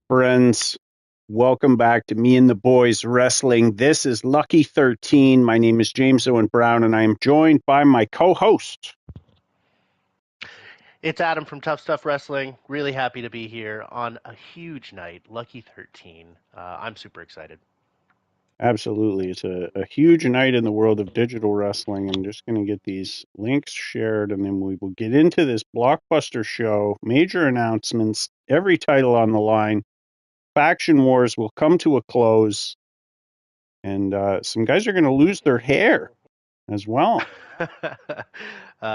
Friends, welcome back to Me and the Boys Wrestling. This is Lucky 13. My name is James Owen Brown, and I am joined by my co-host. It's Adam from Tough Stuff Wrestling. Really happy to be here on a huge night, Lucky 13. I'm super excited. Absolutely. It's a huge night in the world of digital wrestling. I'm just going to get these links shared, and then we will get into this blockbuster show. Major announcements, every title on the line. Faction Wars will come to a close, and some guys are going to lose their hair as well.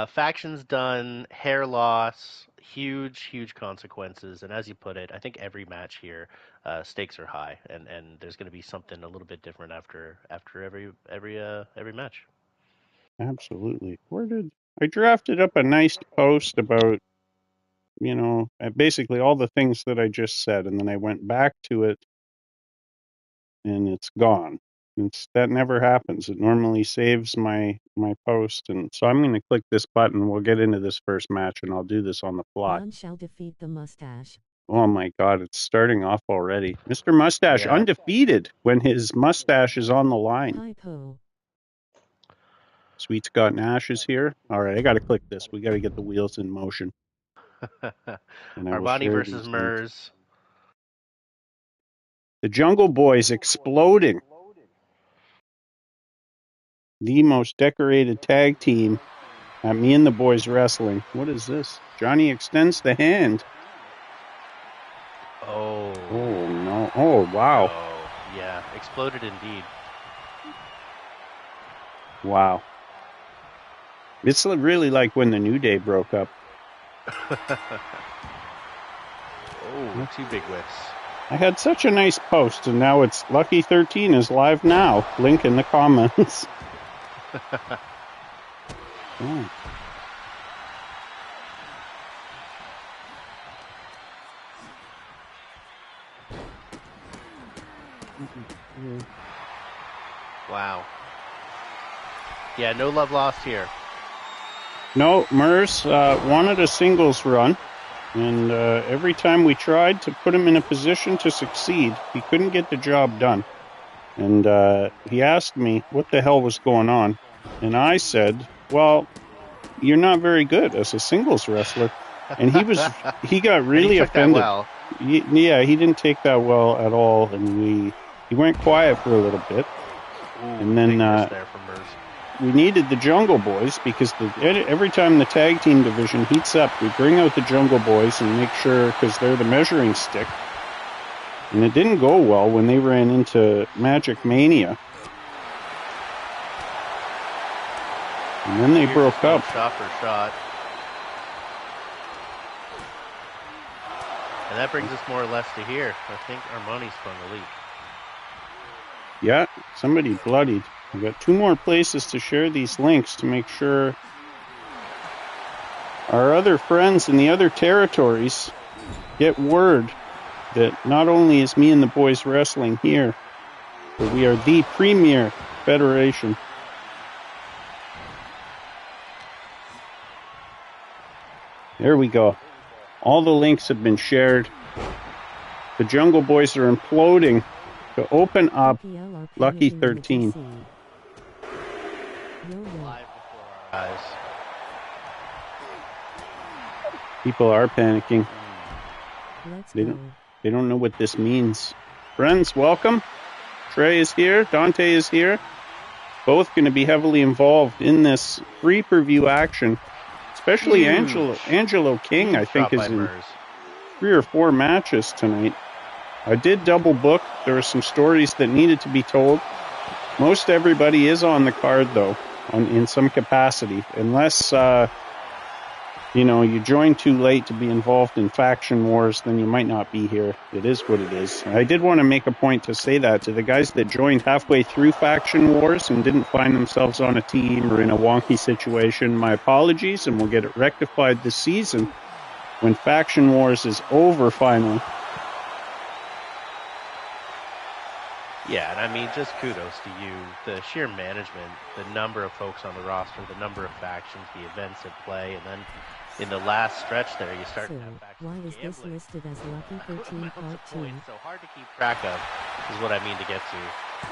Factions done, hair loss, huge consequences. And as you put it, I think every match here, stakes are high, and there's going to be something a little bit different after every match. Absolutely. I drafted up a nice post about, basically all the things that I just said, and then I went back to it and it's gone. That never happens. It normally saves my post, and so I'm going to click this button. We'll get into this first match, and I'll do this on the fly. One shall defeat the mustache. Oh my God, it's starting off already. Mr. Mustache, Yeah. undefeated when his mustache is on the line. Typo. Sweet Scott Nash is here. All right, I got to click this. We got to get the wheels in motion. And I will Armani share versus these links. Mers. The Jungle Boys exploding. The most decorated tag team at Me and the Boys Wrestling. What is this? Johnny extends the hand. Oh. Oh, no. Oh, wow. Oh, yeah. Exploded indeed. Wow. It's really like when the New Day broke up. Oh, two big whiffs. I had such a nice post, and now it's Lucky 13 is live now. Link in the comments. Oh. Wow. Yeah, no love lost here. No, Mers wanted a singles run, and every time we tried to put him in a position to succeed, he couldn't get the job done. And he asked me what the hell was going on, and I said, well, you're not very good as a singles wrestler. And he got really offended. Well. He didn't take that well at all, and he went quiet for a little bit. Ooh, and then there from Mers. We needed the Jungle Boys because every time the tag team division heats up, we bring out the Jungle Boys and make sure, because they're the measuring stick. And it didn't go well when they ran into Magic Mania. And then they broke up. Shot for shot. And that brings us more or less to here. I think Armani's sprung a leak. Yeah, somebody bloodied. We've got two more places to share these links to make sure our other friends in the other territories get word that not only is Me and the Boys Wrestling here, but we are the premier federation. There we go. All the links have been shared. The Jungle Boys are imploding to open up Lucky 13. Live before our eyes. People are panicking. They don't know what this means. Friends, welcome. Trey is here. Dante is here. Both going to be heavily involved in this free preview action. Especially Angelo King, I think, is in 3 or 4 matches tonight. I did double book. There were some stories that needed to be told. Most everybody is on the card, though, in some capacity. Unless, you join too late to be involved in faction wars, then you might not be here. It is what it is. I did want to make a point to say that to the guys that joined halfway through faction wars and didn't find themselves on a team or in a wonky situation. My apologies, and we'll get it rectified this season when faction wars is over finally. Yeah, and I mean, just kudos to you. The sheer management, the number of folks on the roster, the number of factions, the events at play, and then in the last stretch there, you start So, to have back why some is this gambling. listed as Lucky 13 Amounts Part of 2? points, so hard to keep track of is what I mean to get to.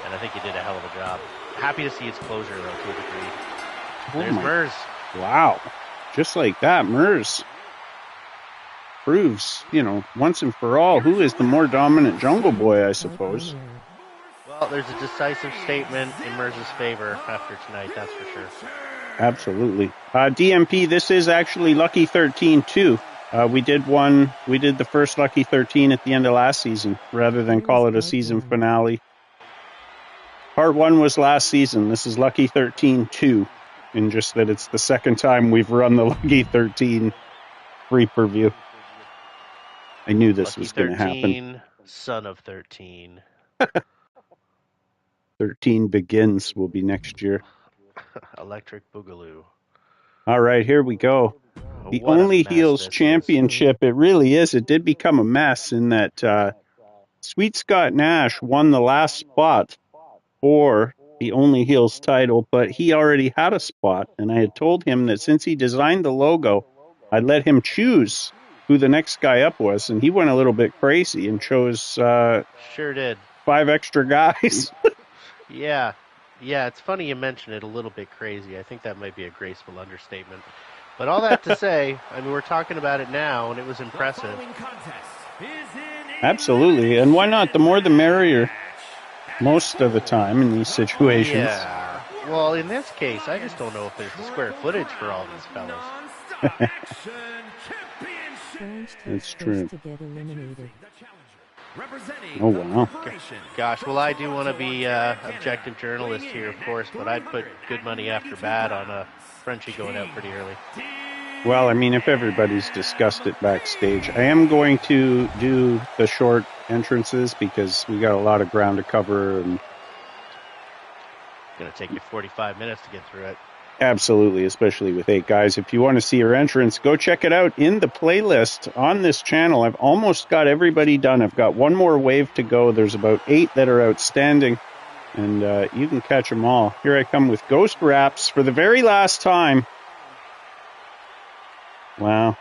And I think you did a hell of a job. Happy to see its closure, though, to a degree. There's Mers. Wow. Just like that, Mers proves, once and for all, who is the more dominant Jungle Boy, I suppose. Well, there's a decisive statement in Mers' favor after tonight, that's for sure. Absolutely. DMP, this is actually Lucky 13 too. We did the first Lucky 13 at the end of last season, rather than call it a season finale. Part 1 was last season. This is Lucky 13 2, in just that it's the second time we've run the Lucky 13 free preview. I knew this was going to happen. Son of 13. 13 Begins will be next year. Electric Boogaloo. All right, here we go. The What a Only mess Heels this Championship. It really is. It did become a mess in that Sweet Scott Nash won the last spot for the Only Heels title, but he already had a spot, and I had told him that since he designed the logo, I'd let him choose who the next guy up was, and he went a little bit crazy and chose sure did 5 extra guys. Yeah, it's funny you mention it a little bit crazy. I think that might be a graceful understatement. But all that to say, I mean, we're talking about it now, and it was impressive. Absolutely, and why not? The more the merrier, most of the time in these situations. Yeah. Well, in this case, I just don't know if there's the square footage for all these fellas. That's true. Oh, wow. Gosh, well, I do want to be objective journalist here, of course, but I'd put good money after bad on Frenchie going out pretty early. Well, I mean, if everybody's discussed it backstage, I am going to do the short entrances because we got a lot of ground to cover. And it's going to take you 45 minutes to get through it. Absolutely, especially with 8 guys. If you want to see your entrance, go check it out in the playlist on this channel. I've almost got everybody done. I've got one more wave to go. There's about 8 that are outstanding, and you can catch them all. Here I come with Ghost Raps for the very last time. Wow.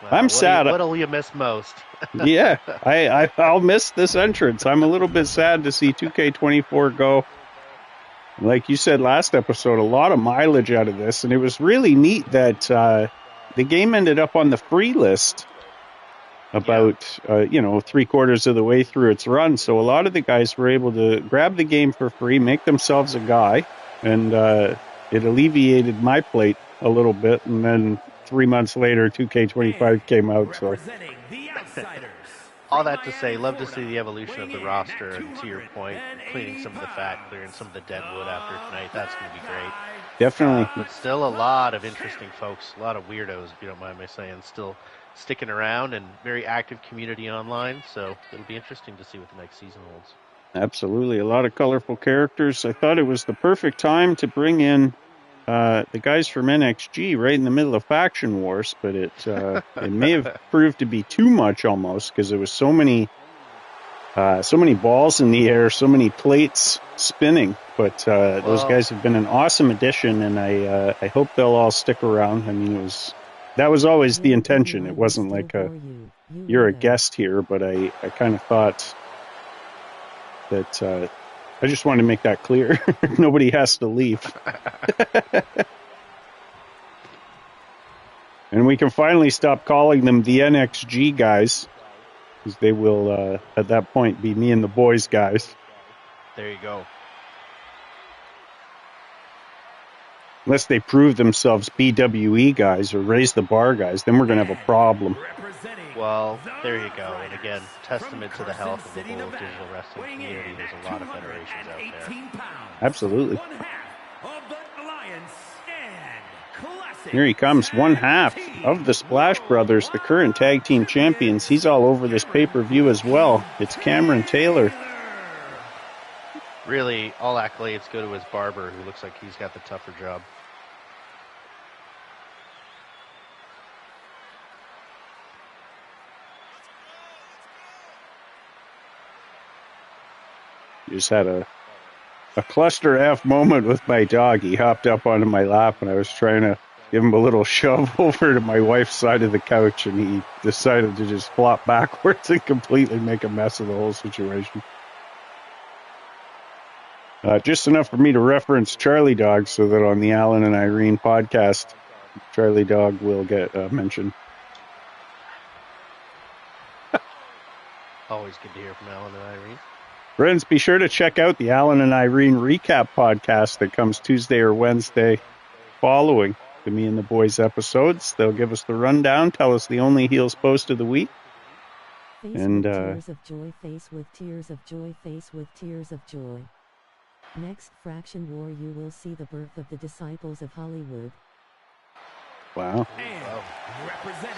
Well, I'm sad. What'll you miss most? Yeah, I'll miss this entrance. I'm a little bit sad to see 2K24 go. Like you said last episode, a lot of mileage out of this, and it was really neat that the game ended up on the free list about 3/4 of the way through its run. So a lot of the guys were able to grab the game for free, make themselves a guy, and it alleviated my plate a little bit. And then 3 months later, 2K25 came out. So. All that to say, love to see the evolution of the roster, and to your point, cleaning some of the fat, clearing some of the dead wood after tonight. That's going to be great. Definitely. But still a lot of interesting folks, a lot of weirdos, if you don't mind me saying, still sticking around, and very active community online. So it'll be interesting to see what the next season holds. Absolutely. A lot of colorful characters. I thought it was the perfect time to bring in the guys from NXG right in the middle of Faction Wars, but it may have proved to be too much almost, because there was so many balls in the air, so many plates spinning. But those guys have been an awesome addition, and I hope they'll all stick around. I mean, that was always the intention. It wasn't like you're a guest here, but I kind of thought that. I just wanted to make that clear. Nobody has to leave. And we can finally stop calling them the NXG guys, because they will, at that point, be me and the boys guys. There you go. Unless they prove themselves BWE guys or raise the bar guys, then we're going to have a problem. Well, there you go. And again, testament to the health of the whole digital wrestling community. There's a lot of federations out there. Absolutely. Here he comes, 1/2 of the Splash Brothers, the current tag team champions. He's all over this pay-per-view as well. It's Cameron Taylor. Really, all accolades go to his barber, who looks like he's got the tougher job. Just had a cluster F moment with my dog. He hopped up onto my lap, and I was trying to give him a little shove over to my wife's side of the couch, and he decided to just flop backwards and completely make a mess of the whole situation. Just enough for me to reference Charlie Dog so that on the Alan and Irene podcast, Charlie Dog will get mentioned. Always good to hear from Alan and Irene. Friends, be sure to check out the Alan and Irene recap podcast that comes Tuesday or Wednesday following the Me and the Boys episodes. They'll give us the rundown, tell us the only heels post of the week. Face And, with tears of joy, face with tears of joy, face with tears of joy. Next Fraction War, you will see the birth of the Disciples of Hollywood. Wow.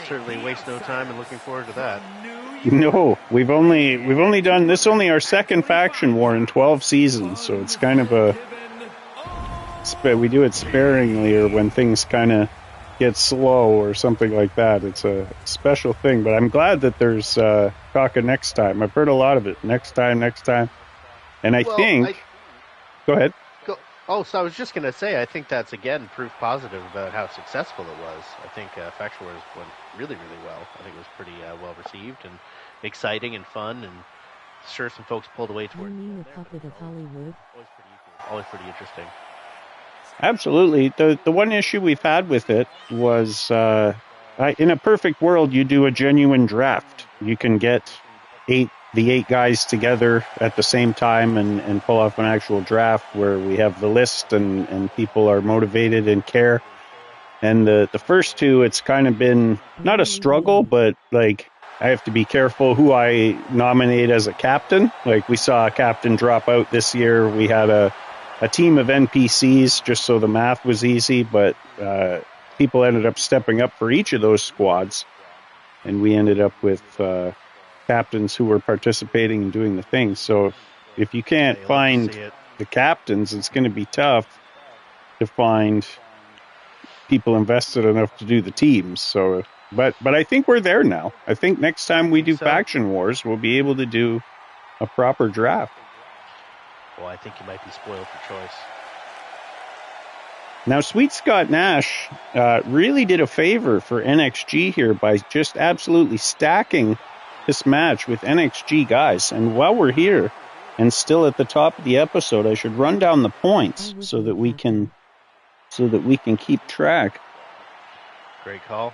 Certainly waste no time in looking forward to that. No, we've only done this only our second Faction War in 12 seasons, so it's kind of we do it sparingly or when things kind of get slow or something like that. It's a special thing, but I'm glad that there's talk of next time. I've heard a lot of it. Next time. And I think... Go ahead. So I was just going to say, I think that's, again, proof positive about how successful it was. I think Faction Wars went really, really well. I think it was pretty well received and exciting and fun, and sure some folks pulled away You toward mean the puppet of Hollywood? Always pretty interesting. Absolutely. The one issue we've had with it was, in a perfect world, you do a genuine draft. You can get the eight guys together at the same time and pull off an actual draft where we have the list and people are motivated and care. And the first two, it's kind of been not a struggle, but like I have to be careful who I nominate as a captain. Like we saw a captain drop out this year. We had a team of NPCs just so the math was easy, but people ended up stepping up for each of those squads. And we ended up with captains who were participating and doing the things. So if you can't find the captains, it's going to be tough to find people invested enough to do the teams. So, but I think we're there now. I think next time we do Faction Wars, we'll be able to do a proper draft. Well, I think you might be spoiled for choice. Now, Sweet Scott Nash really did a favor for NXG here by just absolutely stacking this match with NXG guys. And while we're here and still at the top of the episode, I should run down the points so that we can keep track. Great call.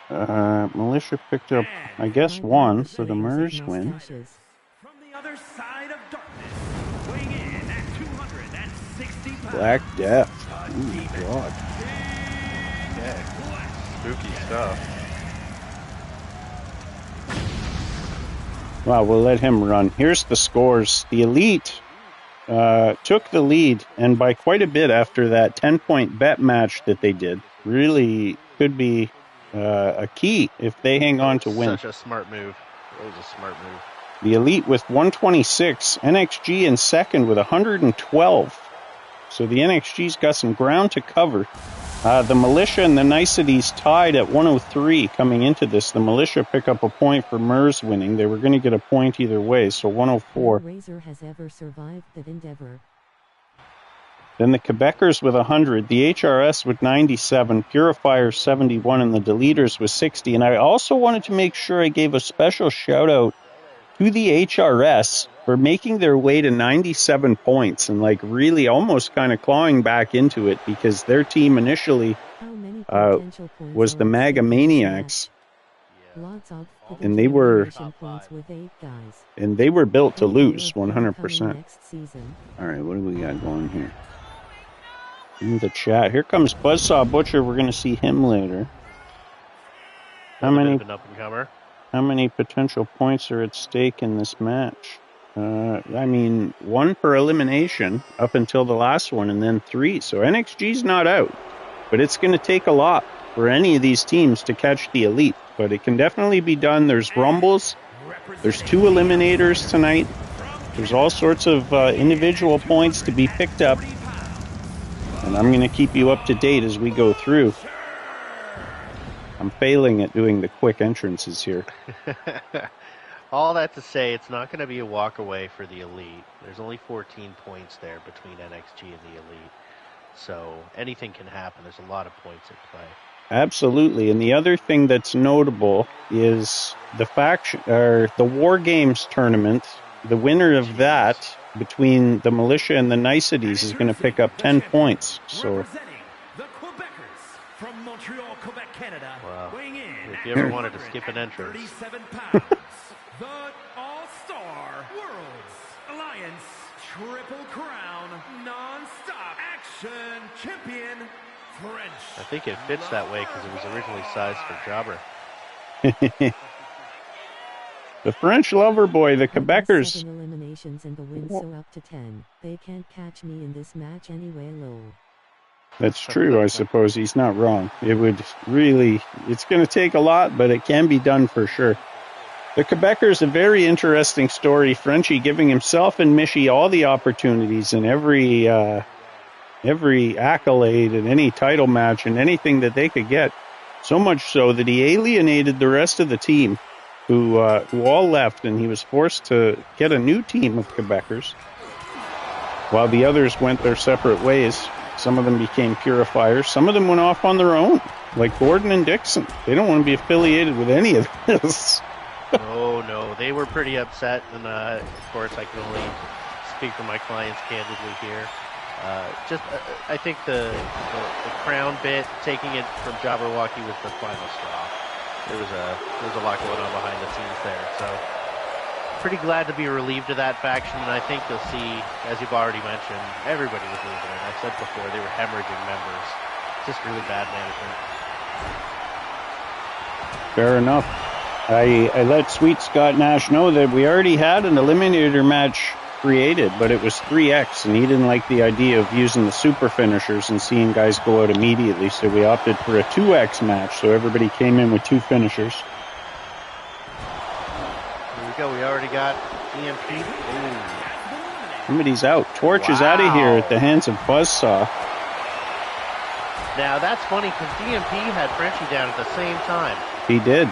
Militia picked up, I guess, one for the MERS win. From the other side of darkness, weighing in at 260 pounds. Black Death. Ooh, God. Yeah. Spooky stuff. Well, we'll let him run. Here's the scores. The Elite took the lead, and by quite a bit after that 10-point bet match that they did. Really could be a key if they hang on to win. Such a smart move. It was a smart move. The Elite with 126. NXG in second with 112. So the NXG's got some ground to cover. The Militia and the Niceties tied at 103 coming into this. The Militia pick up a point for MERS winning. They were going to get a point either way, so 104. No Razor has ever survived that endeavor. Then the Quebecers with 100, the HRS with 97, Purifier 71, and the Deleters with 60. And I also wanted to make sure I gave a special shout out to the HRS for making their way to 97 points and like really almost kind of clawing back into it because their team initially was the Maga Maniacs. And they were built to lose 100%. All right, what do we got going here? In the chat, here comes Buzzsaw Butcher. We're going to see him later. How many potential points are at stake in this match? I mean, one per elimination up until the last one, and then 3. So NXG's not out, but it's going to take a lot for any of these teams to catch the Elite. But it can definitely be done. There's rumbles. There's 2 eliminators tonight. There's all sorts of individual points to be picked up. And I'm going to keep you up to date as we go through. I'm failing at doing the quick entrances here. All that to say, it's not going to be a walk away for the Elite. There's only 14 points there between NXG and the Elite. So anything can happen. There's a lot of points at play. Absolutely. And the other thing that's notable is the faction or the War Games tournament. The winner of that between the Militia and the Niceties is going to pick up 10 points. So Representing the Quebecers from Montreal, Quebec, Canada. Wow. Weighing in If at you ever wanted to skip an entrance. 37 pounds. The All-Star Worlds Alliance Triple Crown Non-Stop Action Champion French. I think it fits that way because it was originally sized for Jobber. the French lover boy, the I've been Quebecers. 7 eliminations and the win, so up to 10. They can't catch me in this match anyway, lol. That's true, I suppose. He's not wrong. It would really, it's going to take a lot, but it can be done for sure. The Quebecers, a very interesting story. Frenchie giving himself and Michie all the opportunities in every accolade and any title match and anything that they could get. So much so that he alienated the rest of the team, who all left, and he was forced to get a new team of Quebecers, while the others went their separate ways. Some of them became purifiers. Some of them went off on their own, like Gordon and Dixon. They don't want to be affiliated with any of this. No, they were pretty upset, and of course I can only speak for my clients candidly here. I think the crown bit, taking it from Jabberwocky was the final straw. There was a lot going on behind the scenes there, so pretty glad to be relieved of that faction, and I think you'll see, as you've already mentioned, everybody was leaving it. I said before, they were hemorrhaging members. Just really bad management. Fair enough. I let Sweet Scott Nash know that we already had an eliminator match created, but it was 3X, and he didn't like the idea of using the super finishers and seeing guys go out immediately, so we opted for a 2X match, so everybody came in with 2 finishers. Here we go, we already got EMP. Ooh. Somebody's out. Torch is out of here at the hands of Buzzsaw. Now that's funny, because DMP had Frenchie down at the same time. He did.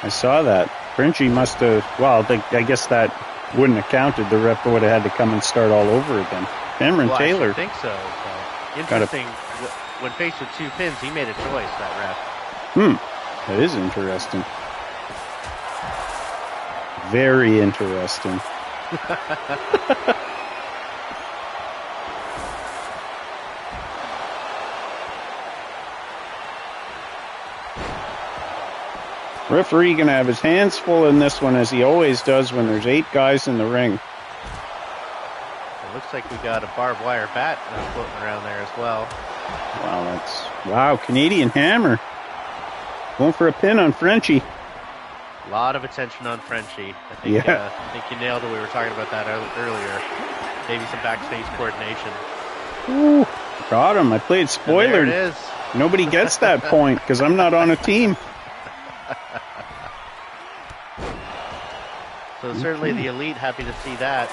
I saw that. Frenchie must have, well, I guess that wouldn't have counted. The ref would have had to come and start all over again. Cameron Taylor. I think so. Interesting. When faced with 2 pins, he made a choice, that ref. That is interesting. Very interesting. Referee gonna have his hands full in this one, as he always does when there's 8 guys in the ring. It looks like we got a barbed wire bat floating around there as well. Wow, Canadian Hammer. Going for a pin on Frenchie. A lot of attention on Frenchie. I think you nailed it. We were talking about that earlier. Maybe some backstage coordination. Ooh, got him. I played spoiler. And there it is. Nobody gets that point because I'm not on a team. So certainly the Elite happy to see that.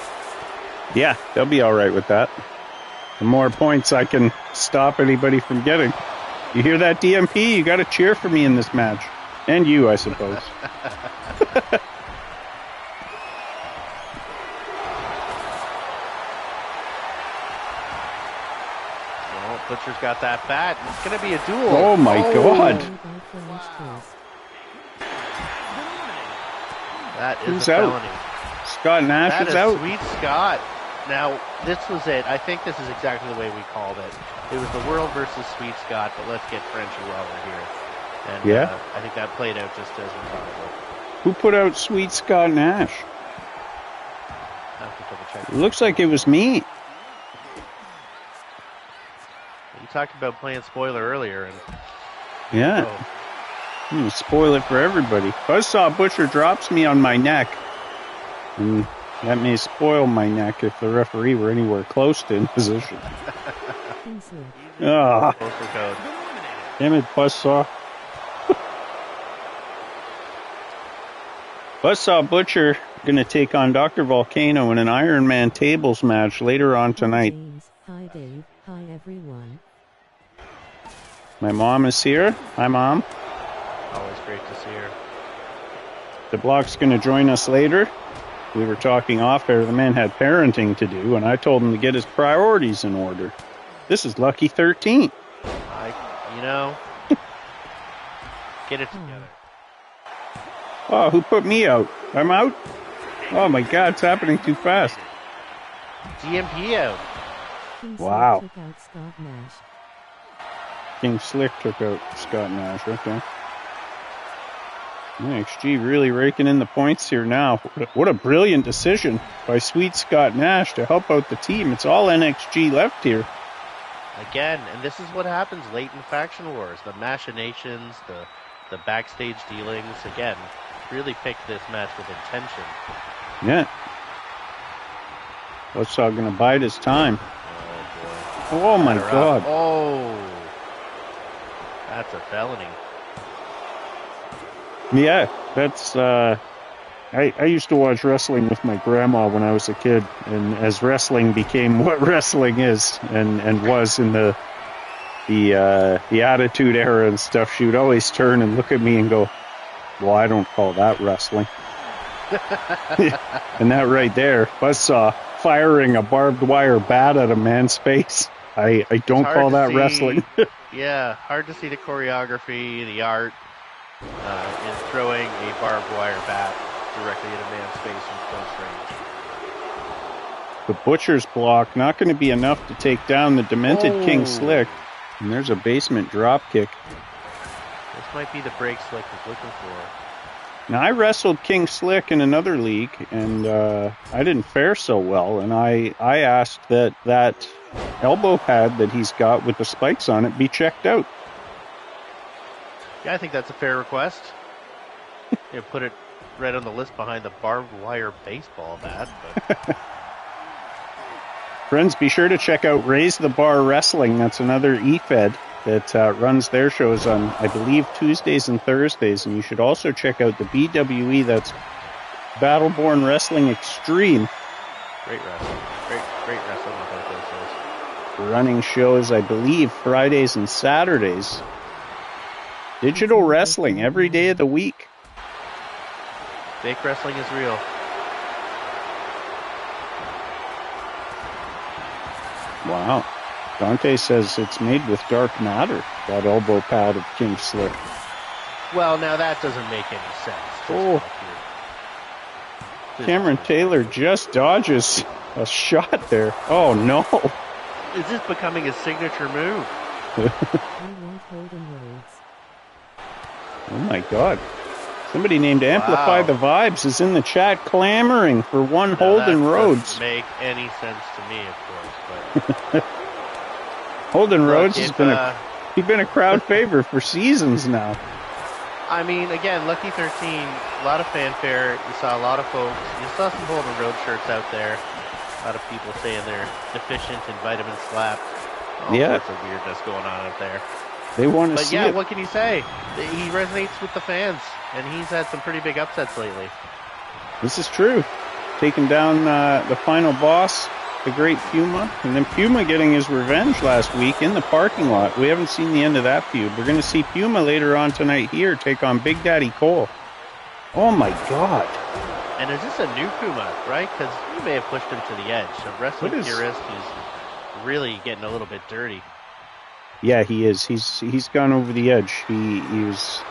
Yeah, they'll be all right with that. The more points I can stop anybody from getting. You hear that, DMP? You got to cheer for me in this match. And you, I suppose. Well, Butcher's got that bat. It's going to be a duel. Oh, my God. That is Who's a out? felony. Scott Nash That is is out. Sweet Scott. Now, this was it. I think this is exactly the way we called it. It was the World versus Sweet Scott, but let's get Frenchie while we're here. And I think that played out just as we thought it would. Who put out Sweet Scott Nash? I have to double check. It looks like it was me. You talked about playing spoiler earlier, and Yeah. I'm gonna spoil it for everybody. Buzzsaw Butcher drops me on my neck. And that may spoil my neck if the referee were anywhere close to in position. Ah, postal code. damn it, Buzzsaw. Buzzsaw Butcher gonna take on Dr. Volcano in an Iron Man tables match later on tonight. Hi, James. Hi, Dave. Hi, everyone. My mom is here. Hi, Mom. Always great to see her. The Block's going to join us later. We were talking off air. The man had parenting to do, and I told him to get his priorities in order. This is lucky 13. You know, get it together. Oh, who put me out? I'm out? Oh my god, it's happening too fast. DMP out. King Wow. Slick took out Scott Nash. King Slick took out Scott Nash, okay. NXG really raking in the points here now. What a brilliant decision by sweet Scott Nash to help out the team. It's all NXG left here. Again, and this is what happens late in faction wars. The machinations, the backstage dealings. Again, really picked this match with intention. Yeah. Buzzsaw gonna bide his time. Oh boy. Oh my Batter up. god. Oh. That's a felony. Yeah, that's I used to watch wrestling with my grandma when I was a kid, and as wrestling became what wrestling is and was in the Attitude Era and stuff, she would always turn and look at me and go, "Well, I don't call that wrestling." And that right there, Buzzsaw firing a barbed wire bat at a man's face. I don't call that wrestling. Yeah, hard to see the choreography, the art, in throwing a barbed wire bat directly at a man's face in close range. The Butcher's block, not going to be enough to take down the Demented King Slick. And there's a basement drop kick. This might be the break Slick was looking for. Now, I wrestled King Slick in another league, and I didn't fare so well. And I asked that elbow pad that he's got with the spikes on it be checked out. Yeah, I think that's a fair request. Put it right on the list behind the barbed wire baseball bat. But Friends, be sure to check out Raise the Bar Wrestling. That's another eFed that runs their shows on, I believe, Tuesdays and Thursdays. And you should also check out the BWE, that's Battleborn Wrestling Extreme. Great wrestling. Great wrestling on both those shows. Running shows, I believe, Fridays and Saturdays. Digital wrestling every day of the week. Fake wrestling is real. Wow. Dante says it's made with dark matter, that elbow pad of King Slick. Well, now that doesn't make any sense. Oh. Cameron Taylor just dodges a shot there. Oh, no. Is this becoming a signature move? We want Holden Rhodes. Oh, my God. Somebody named Amplify the Vibes is in the chat clamoring for one Holden Rhodes. Doesn't make any sense to me, of course. But Holden Rhodes has been a crowd favorite for seasons now. I mean, again, Lucky 13, a lot of fanfare. You saw a lot of folks. You saw some Holden Rhodes shirts out there. A lot of people saying they're deficient in vitamin slap. All sorts of weirdness going on out there. They want to see it. What can you say? He resonates with the fans, and he's had some pretty big upsets lately. This is true. Taking down the final boss, the great Puma, and then Puma getting his revenge last week in the parking lot. We haven't seen the end of that feud. We're going to see Puma later on tonight here take on Big Daddy Cole. Oh my God. And is this a new Puma, right? Because he may have pushed him to the edge. A wrestling purist who's really getting a little bit dirty. Yeah, he is. He's gone over the edge. He was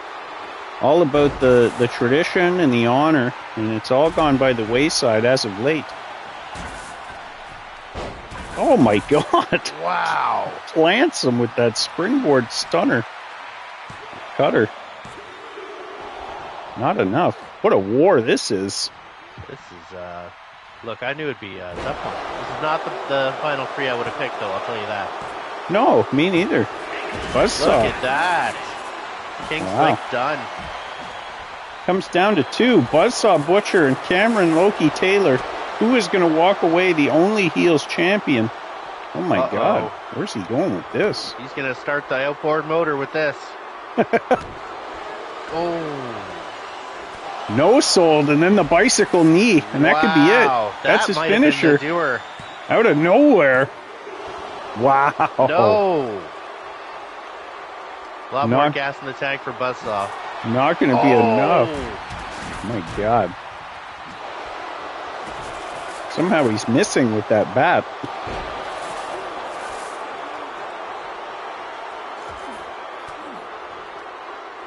all about the tradition and the honor, and it's all gone by the wayside as of late. Oh my God! Wow! Plants him with that springboard stunner. Cutter. Not enough. What a war this is. This is, look, I knew it'd be a tough one. This is not the final three I would have picked, though, I'll tell you that. No, me neither. Buzzsaw. Look at that. King Slick done. Comes down to two. Buzzsaw Butcher and Cameron Loki Taylor. Who is going to walk away the only heels champion? Oh my God. Where's he going with this? He's going to start the outboard motor with this. No sold, and then the bicycle knee, and that could be it. That's his finisher. Out of nowhere. Wow. No. A lot more gas in the tank for Buzzsaw. Not going to be enough. My God. Somehow he's missing with that bat.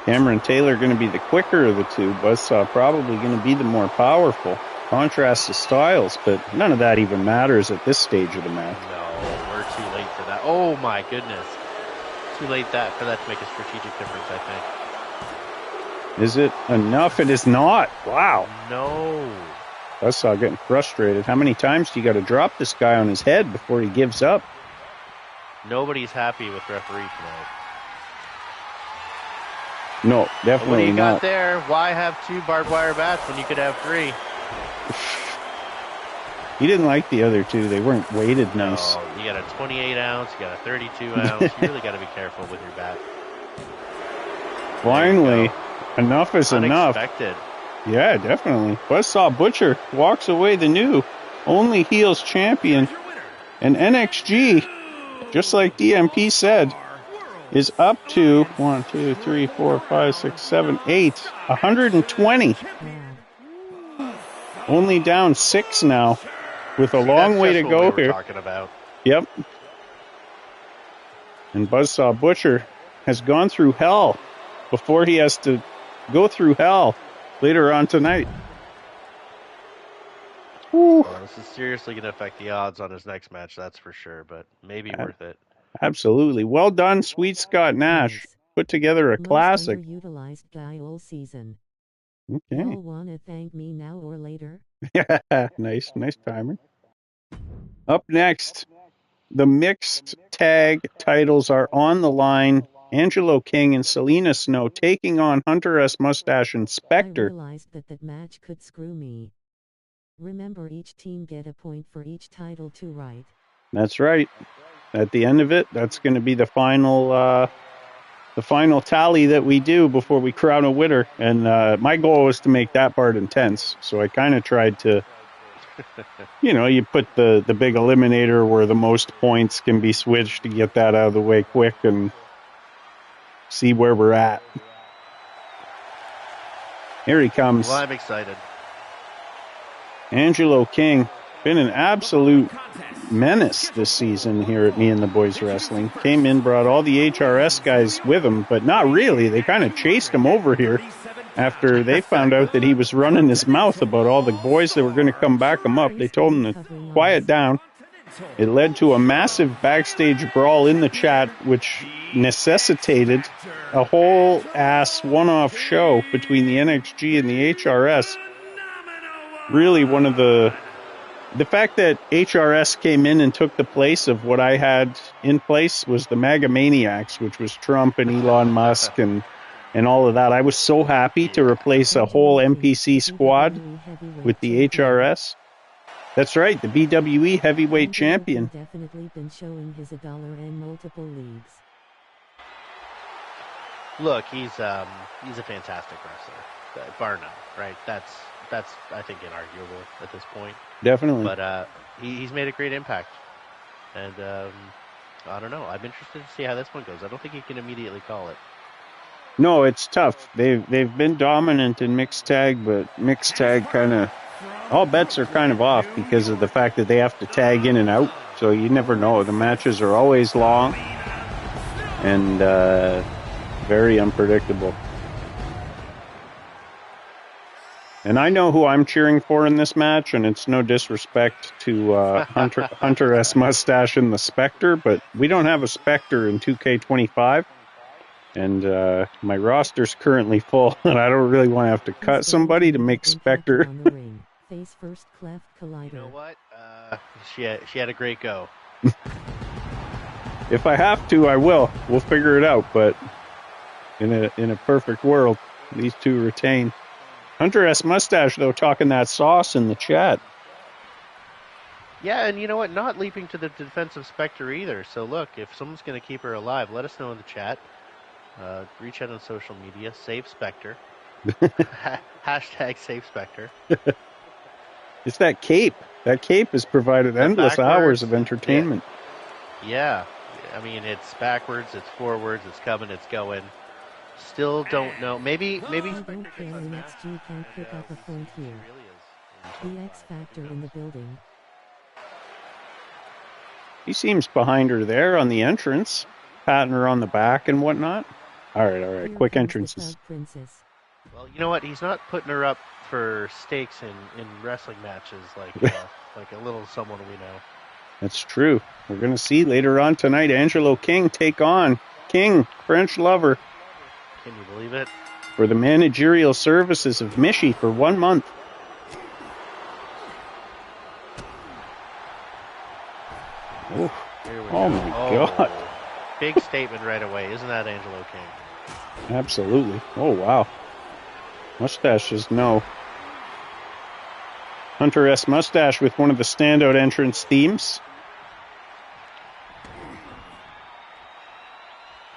Cameron Taylor going to be the quicker of the two. Buzzsaw probably going to be the more powerful. Contrast to styles, but none of that even matters at this stage of the match. No, we're too late for that. Oh my goodness. Too late for that to make a strategic difference, I think. Is it enough? It is not. Wow. No. Buzzsaw getting frustrated. How many times do you got to drop this guy on his head before he gives up? Nobody's happy with referee tonight. No, definitely What do you not. got there? Why have 2 barbed wire bats when you could have 3? He didn't like the other 2. They weren't weighted nice. No, you got a 28 ounce, you got a 32 ounce. You really got to be careful with your bat. Finally, enough is enough. Unexpected. Yeah, definitely. Buzzsaw Butcher walks away the new only heels champion. And NXG, just like DMP said, is up to 1, 2, 3, 4, 5, 6, 7, 8, 120. Only down 6 now, with a long way to go here. Talking about. Yep. And Buzzsaw Butcher has gone through hell before he has to go through hell later on tonight. Well, this is seriously going to affect the odds on his next match, that's for sure, but maybe worth it. Absolutely. Well done, Sweet Scott Nash. Put together a classic. Most underutilized guy all season. Okay. Y'all wanna thank me now or later? Nice timer. Up next, the mixed tag titles are on the line. Angelo King and Selena Snow taking on Hunter S. Mustache and I Spectre. realized that match could screw me. Remember, each team get a point for each title too, right? That's right. At the end of it, that's going to be the final tally that we do before we crown a winner. And my goal was to make that part intense. So I kind of tried to, you put the big eliminator where the most points can be switched to get that out of the way quick and see where we're at. Here he comes. Well, I'm excited. Angelo King, been an absolute menace this season here at Me and the Boys Wrestling. Came in, brought all the HRS guys with him, but not really. They kind of chased him over here after they found out that he was running his mouth about all the boys that were going to come back him up. They told him to quiet down. It led to a massive backstage brawl in the chat, which necessitated a whole ass one-off show between the NXG and the HRS. Really one of the fact that HRS came in and took the place of what I had in place was the MAGA Maniacs, which was Trump and Elon Musk and all of that. I was so happy to replace a whole NPC squad with the HRS. That's right, the BWE heavyweight champion. Definitely been showing his $1 in multiple leagues. Look, he's a fantastic wrestler, bar none, right? That's I think inarguable at this point. Definitely. But he's made a great impact, and I don't know. I'm interested to see how this one goes. I don't think he can immediately call it. No, it's tough. They've been dominant in mixed tag, but mixed tag kind of all bets are kind of off because of the fact that they have to tag in and out. So you never know. The matches are always long and very unpredictable. And I know who I'm cheering for in this match, and it's no disrespect to Hunter S. Mustache and the Spectre, but we don't have a Spectre in 2K25, and my roster's currently full, and I don't really want to have to cut somebody to make Spectre. Face first cleft collider. You know what? She had a great go. If I have to, I will. We'll figure it out, but in a perfect world, these two retain. Hunter S. Mustache, though, talking that sauce in the chat. Yeah, and you know what? Not leaping to the defense of Spectre either. So look, if someone's going to keep her alive, let us know in the chat. Reach out on social media. Save Spectre. Hashtag Save Spectre. It's that cape. That cape has provided endless hours of entertainment. Yeah. I mean, it's backwards, it's forwards, it's coming, it's going. Still don't know. Maybe. I don't care. NXG can pick up a point here. The X Factor in the building. He seems behind her there on the entrance, patting her on the back and whatnot. All right. Here Quick comes the entrances. Thug Princess. Well, you know what? He's not putting her up for stakes in wrestling matches like like a little someone we know. That's true. We're going to see later on tonight Angelo King take on King, French Lover, Can you believe it? for the managerial services of Mishi for 1 month. Oh, Here we Oh go. my God. Big statement right away. Isn't that Angelo King? absolutely. Oh, wow. Mustaches, no. Hunter S. Mustache with one of the standout entrance themes.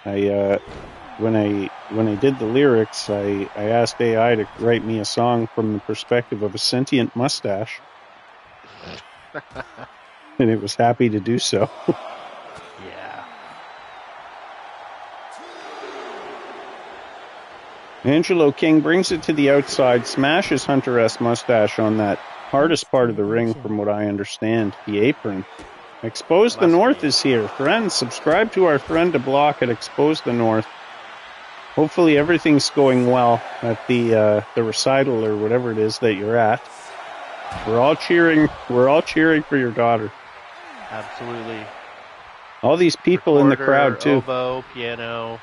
When I did the lyrics, I asked AI to write me a song from the perspective of a sentient mustache, and it was happy to do so. Yeah. Angelo King brings it to the outside, smashes Hunter S. Mustache on that hardest part of the ring, from what I understand, the apron. Expose the Must North be. is here. Friends, subscribe to our friend to block at Expose the North. Hopefully everything's going well at the recital or whatever it is that you're at. We're all cheering for your daughter. Absolutely. All these people in the Recorder, crowd too. Oboe, piano,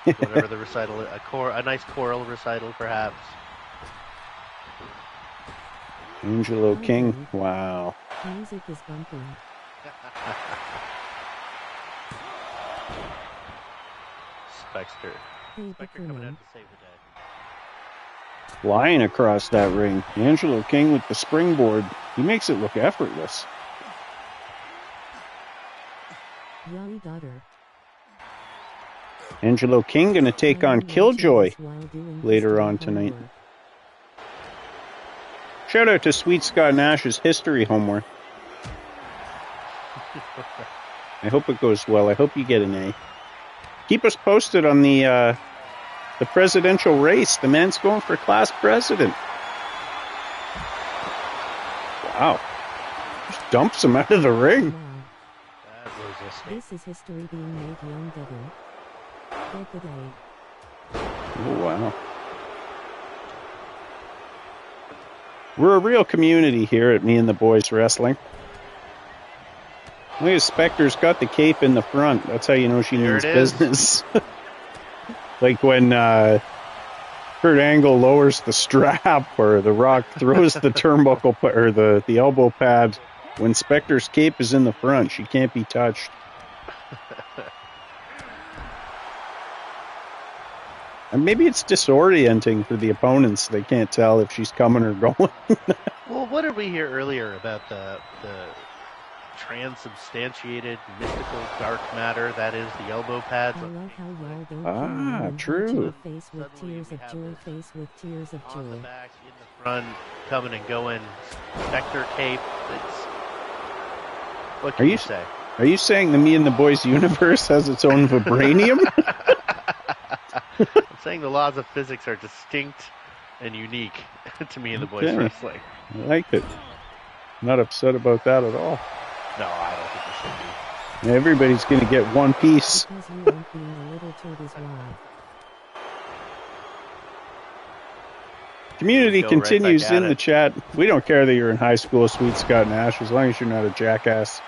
whatever the recital is. A nice choral recital, perhaps. Angelo King. Wow. Music is bumping. Spectre. Hey, Spectre coming out Bickerman. to save the day. Flying across that ring. Angelo King with the springboard. He makes it look effortless. Young daughter. Angelo King going to take on Killjoy later on tonight. Shout out to Sweet Scott Nash's history homework. I hope it goes well. I hope you get an A. Keep us posted on the presidential race. The man's going for class president. Wow. Just dumps him out of the ring. Wow. That was a statement. This is history being made, young double. Get the day. Oh, wow. We're a real community here at Me and the Boys Wrestling. Look at Spectre's got the cape in the front. That's how you know she There means it is. business. Like when Kurt Angle lowers the strap or The Rock throws the turnbuckle or the elbow pad. When Spectre's cape is in the front, she can't be touched. And maybe it's disorienting for the opponents. They can't tell if she's coming or going. Well, what did we hear earlier about the transubstantiated mystical dark matter that is the elbow pads? I love how y'all don't Ah, care when true. Joy face with Suddenly tears we of have joy, this face with tears of on the joy. back, in the front, coming and going. Spectre cape. What can Are you you- say? Are you saying the Me and the Boys universe has its own vibranium? I'm saying the laws of physics are distinct and unique to me and the boys Okay. wrestling. I like it. Not upset about that at all. No, I don't think it should be. Everybody's going to get one piece. Because you aren't being a little turd is why. Community Go right continues back at in the it. chat. We don't care that you're in high school, Sweet Scott Nash, as long as you're not a jackass.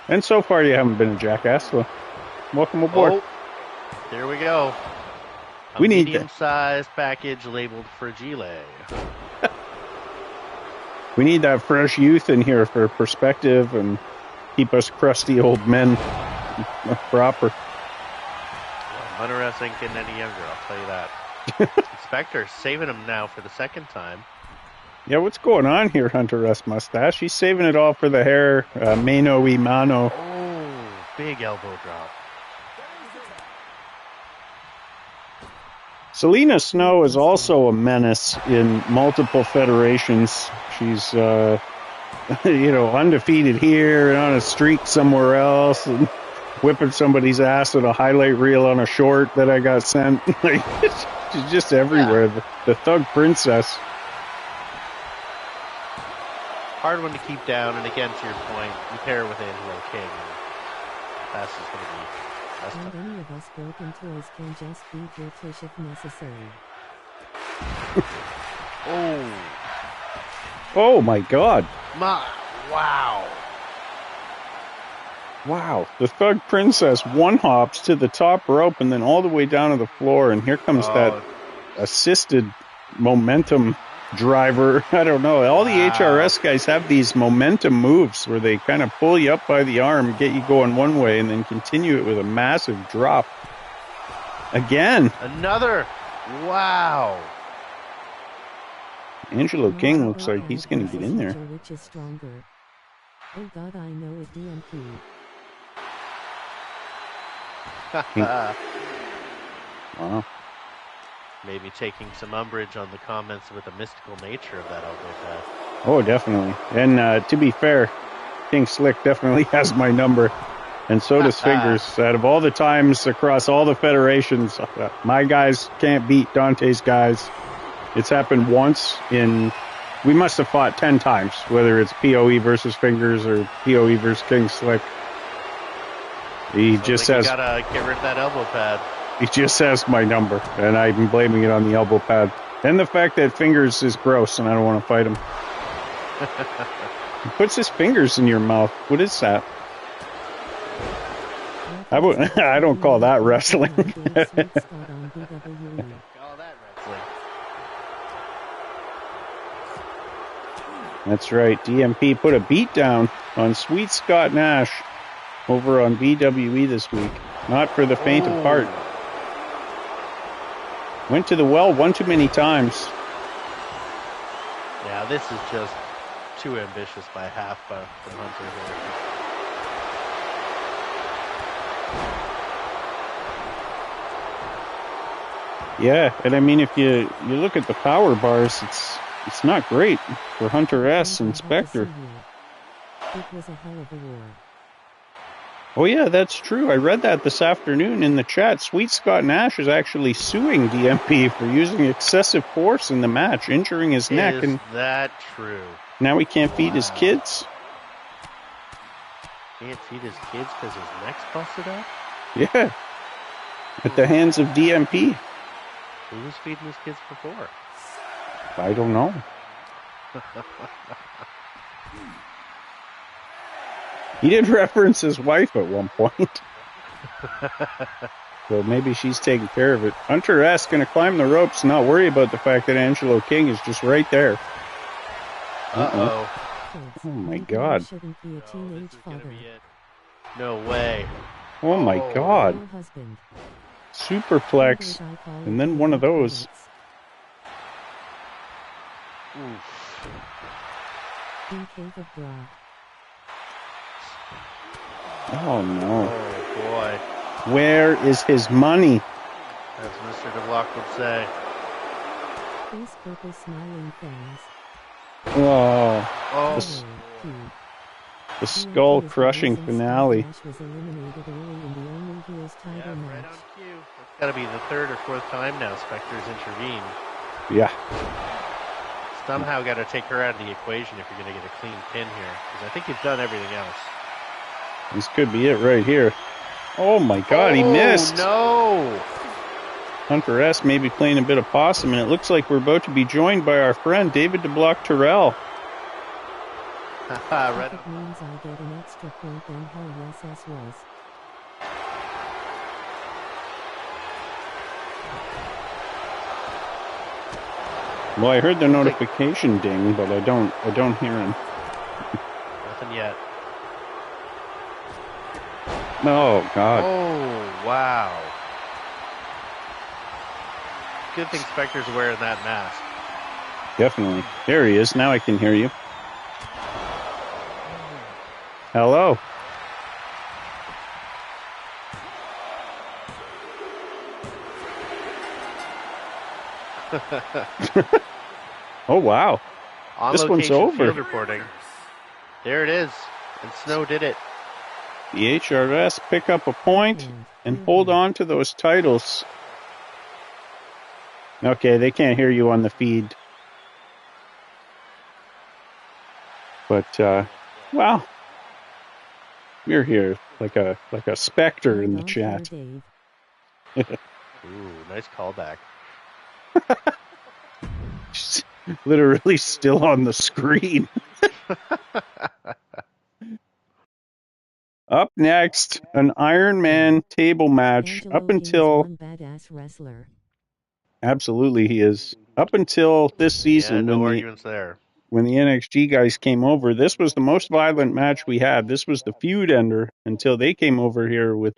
And so far, you haven't been a jackass, so welcome aboard. Oh, there we go. A We need that. medium-sized package labeled Fragile. We need that fresh youth in here for perspective and keep us crusty old men proper. Well, Hunter S. ain't getting any younger, I'll tell you that. Spectre saving him now for the second time. Yeah, what's going on here, Hunter S. Mustache? He's saving it all for the hair. Mano y mano. Oh, big elbow drop. Selena Snow is also a menace in multiple federations. She's, undefeated here and on a streak somewhere else, and whipping somebody's ass with a highlight reel on a short that I got sent. Like, she's just everywhere. The Thug Princess. Hard one to keep down, and again, to your point, you pair her with Angelo King, and that's just going to be That's And tough. any of us broken toys can just beat your Tish if necessary. Oh, Oh my God. wow. Wow. The Thug Princess one hops to the top rope and then all the way down to the floor. And here comes that Oh, assisted momentum driver. I don't know. All the Wow. HRS guys have these momentum moves where they kind of pull you up by the arm, get you going one way, and then continue it with a massive drop. Again, another. Wow. Angelo King Another looks like knockout he's going to get versus in there. Hunter, which is stronger? Oh God, I know it. DMP. Wow. Maybe taking some umbrage on the comments with the mystical nature of that elbow pad. Oh, definitely. And to be fair, King Slick definitely has my number. And so does Fingers. Out of all the times across all the federations, my guys can't beat Dante's guys. It's happened once we must have fought 10 times, whether it's POE versus Fingers or POE versus King Slick. He Sounds just like you says, gotta get rid of that elbow pad. he just says my number, and I'm blaming it on the elbow pad. And the fact that Fingers is gross and I don't want to fight him. He puts his fingers in your mouth. What is that? I don't call that wrestling. Call that wrestling. That's right. DMP put a beat down on Sweet Scott Nash over on BWE this week. Not for the faint of heart. Went to the well one too many times. Yeah, this is just too ambitious by half from Hunter here. Yeah, and I mean, if you look at the power bars, it's not great for Hunter S and Spectre. It was a hell of a war. Oh yeah, that's true. I read that this afternoon in the chat. Sweet Scott Nash is actually suing DMP for using excessive force in the match, injuring his neck, Is and that true? now he can't feed his kids. Can't feed his kids because his neck's busted up? Yeah, at the hands of DMP. Who was feeding his kids before? I don't know. He did reference his wife at one point. So maybe she's taking care of it. Hunter S going to climb the ropes, not worry about the fact that Angelo King is just right there. Uh-oh. Kids, Oh my you God. shouldn't be a teenage This is gonna father. be it. No way. Oh my Oh. God. Your husband. Superplex. Others I call And then one of those. Oof. In Cave of Bra. Oh no. Oh, boy. Where is his money? As Mr. DeBlock would say. Face purple smiling fans. Oh, Oh, This- Cute. the skull crushing finale. Nash was eliminated early in the only heels title yeah, right match. on cue. It's got to be the third or fourth time now Spectre's intervened. Yeah. Somehow got to take her out of the equation if you're going to get a clean pin here. Because I think you've done everything else. This could be it right here. Oh my God, he missed. No! Hunter S may be playing a bit of possum, and it looks like we're about to be joined by our friend David DeBlock Terrell. Right If it means I get an extra point, then hell yes, S was. Well, I heard the notification ding, but I don't hear him. Nothing yet. Oh God. Oh, wow. Good thing Spectre's wearing that mask. Definitely. There he is. Now I can hear you. Hello. Oh wow. On This one's location over. field reporting. There it is. And Snow did it. The HRS pick up a point and hold on to those titles. Okay, they can't hear you on the feed. But, well, we're here. like a specter in the Hold on chat. here, Dave. Ooh, nice callback. She's literally still on the screen. Up next, an Iron Man table match. Angelo Up King is until one badass wrestler. absolutely he is. Up until this Yeah, season, no arguments there. when the NXT guys came over, this was the most violent match we had. This was the feud ender until they came over here with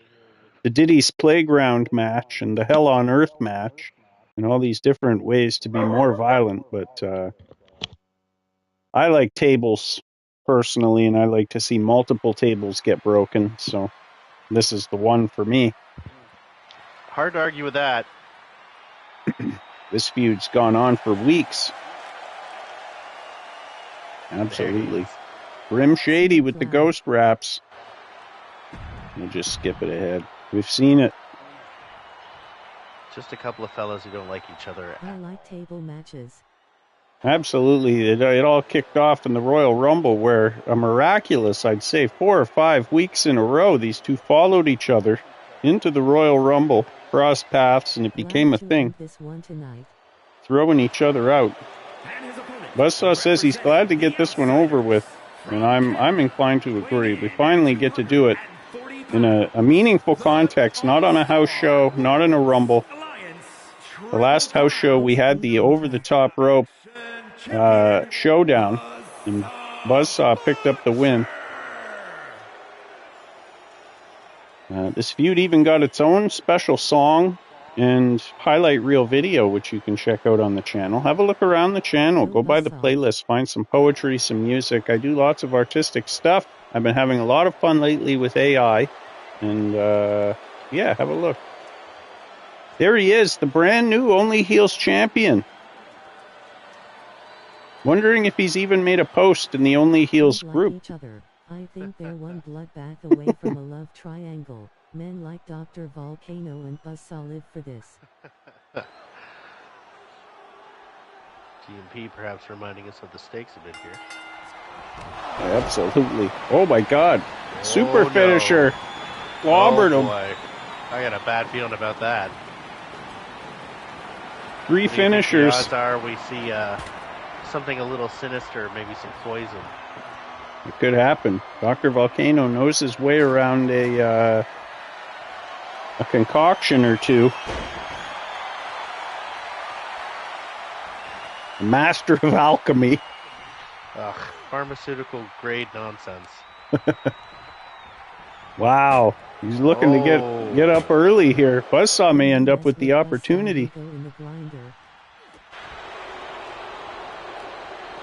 the Diddy's Playground match and the Hell on Earth match and all these different ways to be more violent. But I like tables personally, and I like to see multiple tables get broken. So this is the one for me. Hard to argue with that. This feud's gone on for weeks. Absolutely. Grim Shady with the ghost raps. We'll just skip it ahead. We've seen it. Just a couple of fellas who don't like each other. I like table matches. Absolutely. It all kicked off in the Royal Rumble where a miraculous, I'd say, 4 or 5 weeks in a row, these two followed each other into the Royal Rumble, crossed paths, and it became a Glad to thing, end this one tonight. throwing each other out. And his opponent, Buzzsaw says he's glad to get this one over with, and I'm inclined to agree. We finally get to do it in a meaningful context, not on a house show, not in a Rumble. The last house show we had the over-the-top rope showdown, and Buzzsaw picked up the win. This feud even got its own special song and highlight reel video, which you can check out on the channel. Have a look around the channel. Go by the playlist. Find some poetry, some music. I do lots of artistic stuff. I've been having a lot of fun lately with AI. And, yeah, have a look. There he is, the brand new Only Heels champion. Wondering if he's even made a post in the Only Heels Like group. each other. I think they're one bloodbath away from a love triangle. Men like Dr. Volcano and Buzzsaw live for this. GMP perhaps reminding us of the stakes a bit here. Absolutely. Oh my God. Super no. finisher. Clobbered him. Boy. I got a bad feeling about that. 3 What do you think finishers. The odds are we see something a little sinister, maybe some poison. It could happen. Dr. Volcano knows his way around a concoction or two. A master of alchemy. Ugh, pharmaceutical grade nonsense. Wow. He's looking to get up early here. Buzzsaw may end up with the opportunity.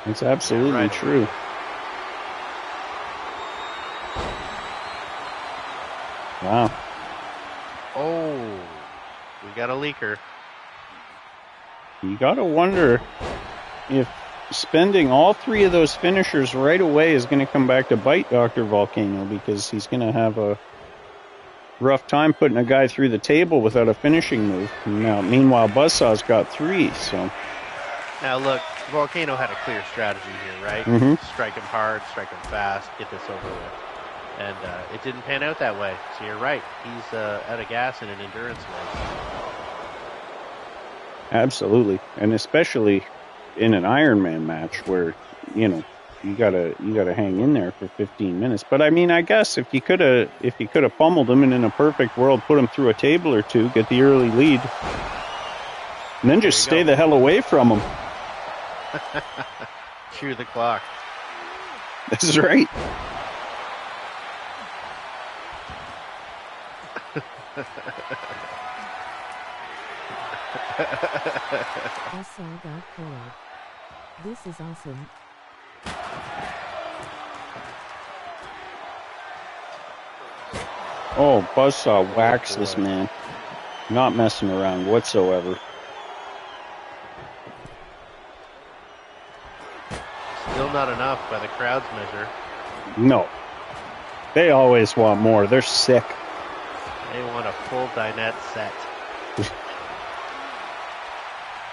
It's absolutely true. Wow. Oh, we got a leaker. You gotta wonder if spending all 3 of those finishers right away is going to come back to bite Dr. Volcano, because he's going to have a rough time putting a guy through the table without a finishing move. Now, meanwhile, Buzzsaw's got 3, so... Now look, Volcano had a clear strategy here, right? Mm-hmm. Strike him hard, strike him fast, get this over with. And it didn't pan out that way. So you're right. He's out of gas in an endurance race. Absolutely. And especially in an Iron Man match where, you know, you gotta hang in there for 15 minutes. But I mean, I guess if you could have pummeled him and in a perfect world put him through a table or two, get the early lead, and then just stay the hell away from him. Chew the clock. This is right. Buzzsaw got cold. This is awesome. Oh, Buzzsaw whacks this man. Not messing around whatsoever. Still not enough by the crowd's measure. No. They always want more. They're sick. They want a full dinette set.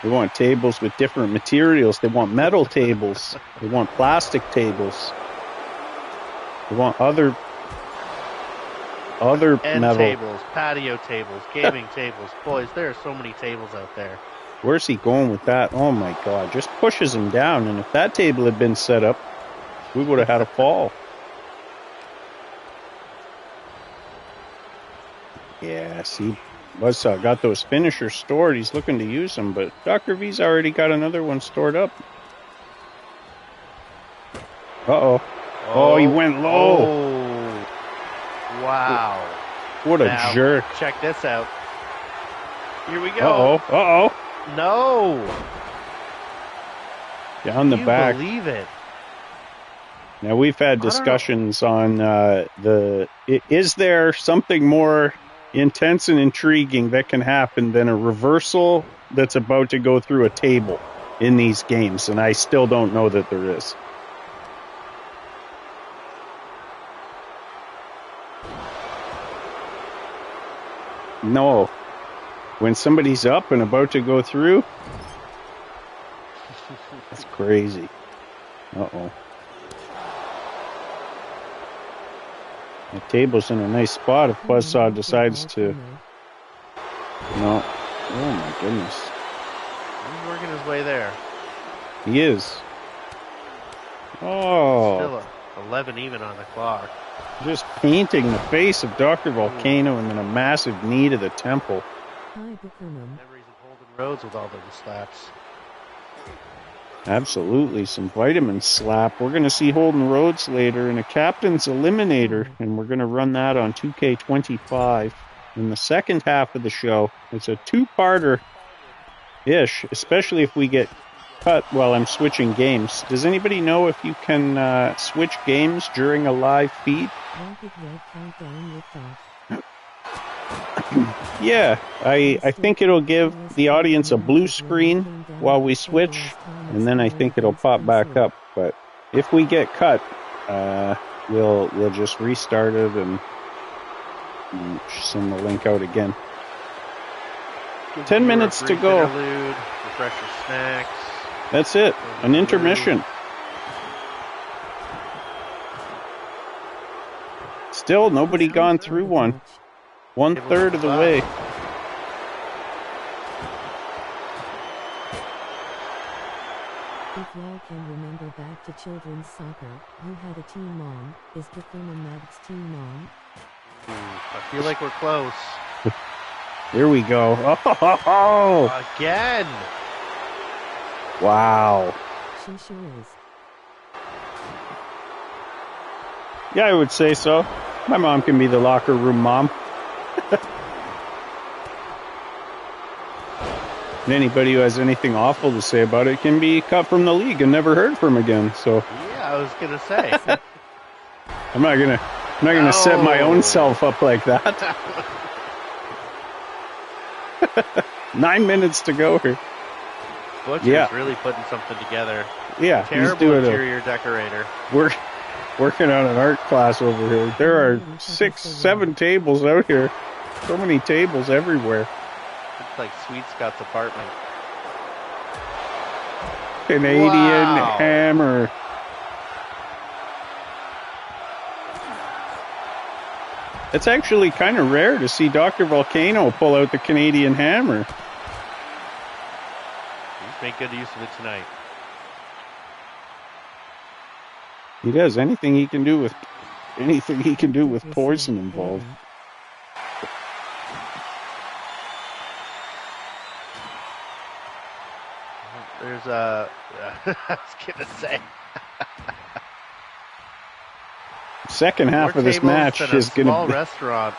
They want tables with different materials. They want metal tables. They want plastic tables. They want other other End metal. tables, patio tables, gaming tables. Boys, there are so many tables out there. Where's he going with that? Oh my God, just pushes him down. And if that table had been set up, we would have had a fall. Yeah, see, Buzzsaw got those finishers stored. He's looking to use them, but Dr. V's already got another one stored up. Uh-oh. Oh, he went low. Oh. Wow. What a Now, jerk. Check this out. Here we go. Uh-oh. Uh-oh. No. Down the Can you back. believe it? Now, we've had discussions on is there something more intense and intriguing that can happen than a reversal that's about to go through a table in these games? And I still don't know that there is. No. When somebody's up and about to go through, that's crazy. Uh-oh. The table's in a nice spot if Buzzsaw decides to... No. Oh, my goodness. He's working his way there. He is. Oh. Still 11 even on the clock. Just painting the face of Dr. Volcano and then a massive knee to the temple. Hi, Bookerman. Memories of Holden Rhodes with all those slaps. Absolutely. Some vitamin slap. We're going to see Holden Rhodes later in a Captain's Eliminator, and we're going to run that on 2K25 in the second half of the show. It's a two-parter-ish, especially if we get cut while I'm switching games. Does anybody know if you can switch games during a live feed? Yeah, I think it'll give the audience a blue screen while we switch, and then I think it'll pop back up. But if we get cut, we'll just restart it and send the link out again. 10 minutes to go. Interlude, refresh your snacks. That's it. An intermission. Still, nobody gone through one. 1/3 of the way. If y'all can remember back to children's soccer, you had a team mom. Is Bookerman Maddox team mom? I feel like we're close. Here we go. Oh, Again! She wow. sure is. Yeah, I would say so. My mom can be the locker room mom. And anybody who has anything awful to say about it can be cut from the league and never heard from again. So Yeah, I was gonna say. I'm not gonna set my own self up like that. 9 minutes to go here. Butcher's really putting something together. Yeah, he's Terrible doing interior decorator. We're working on an art class over here. There are 6, 7 tables out here. So many tables everywhere. It's like Sweet Scott's apartment. Canadian Wow. hammer. It's actually kind of rare to see Dr. Volcano pull out the Canadian hammer. He's made good use of it tonight. He does anything he can do with poison involved. There's a... I was gonna say... Second half More of this tables match than a is going small to restaurant.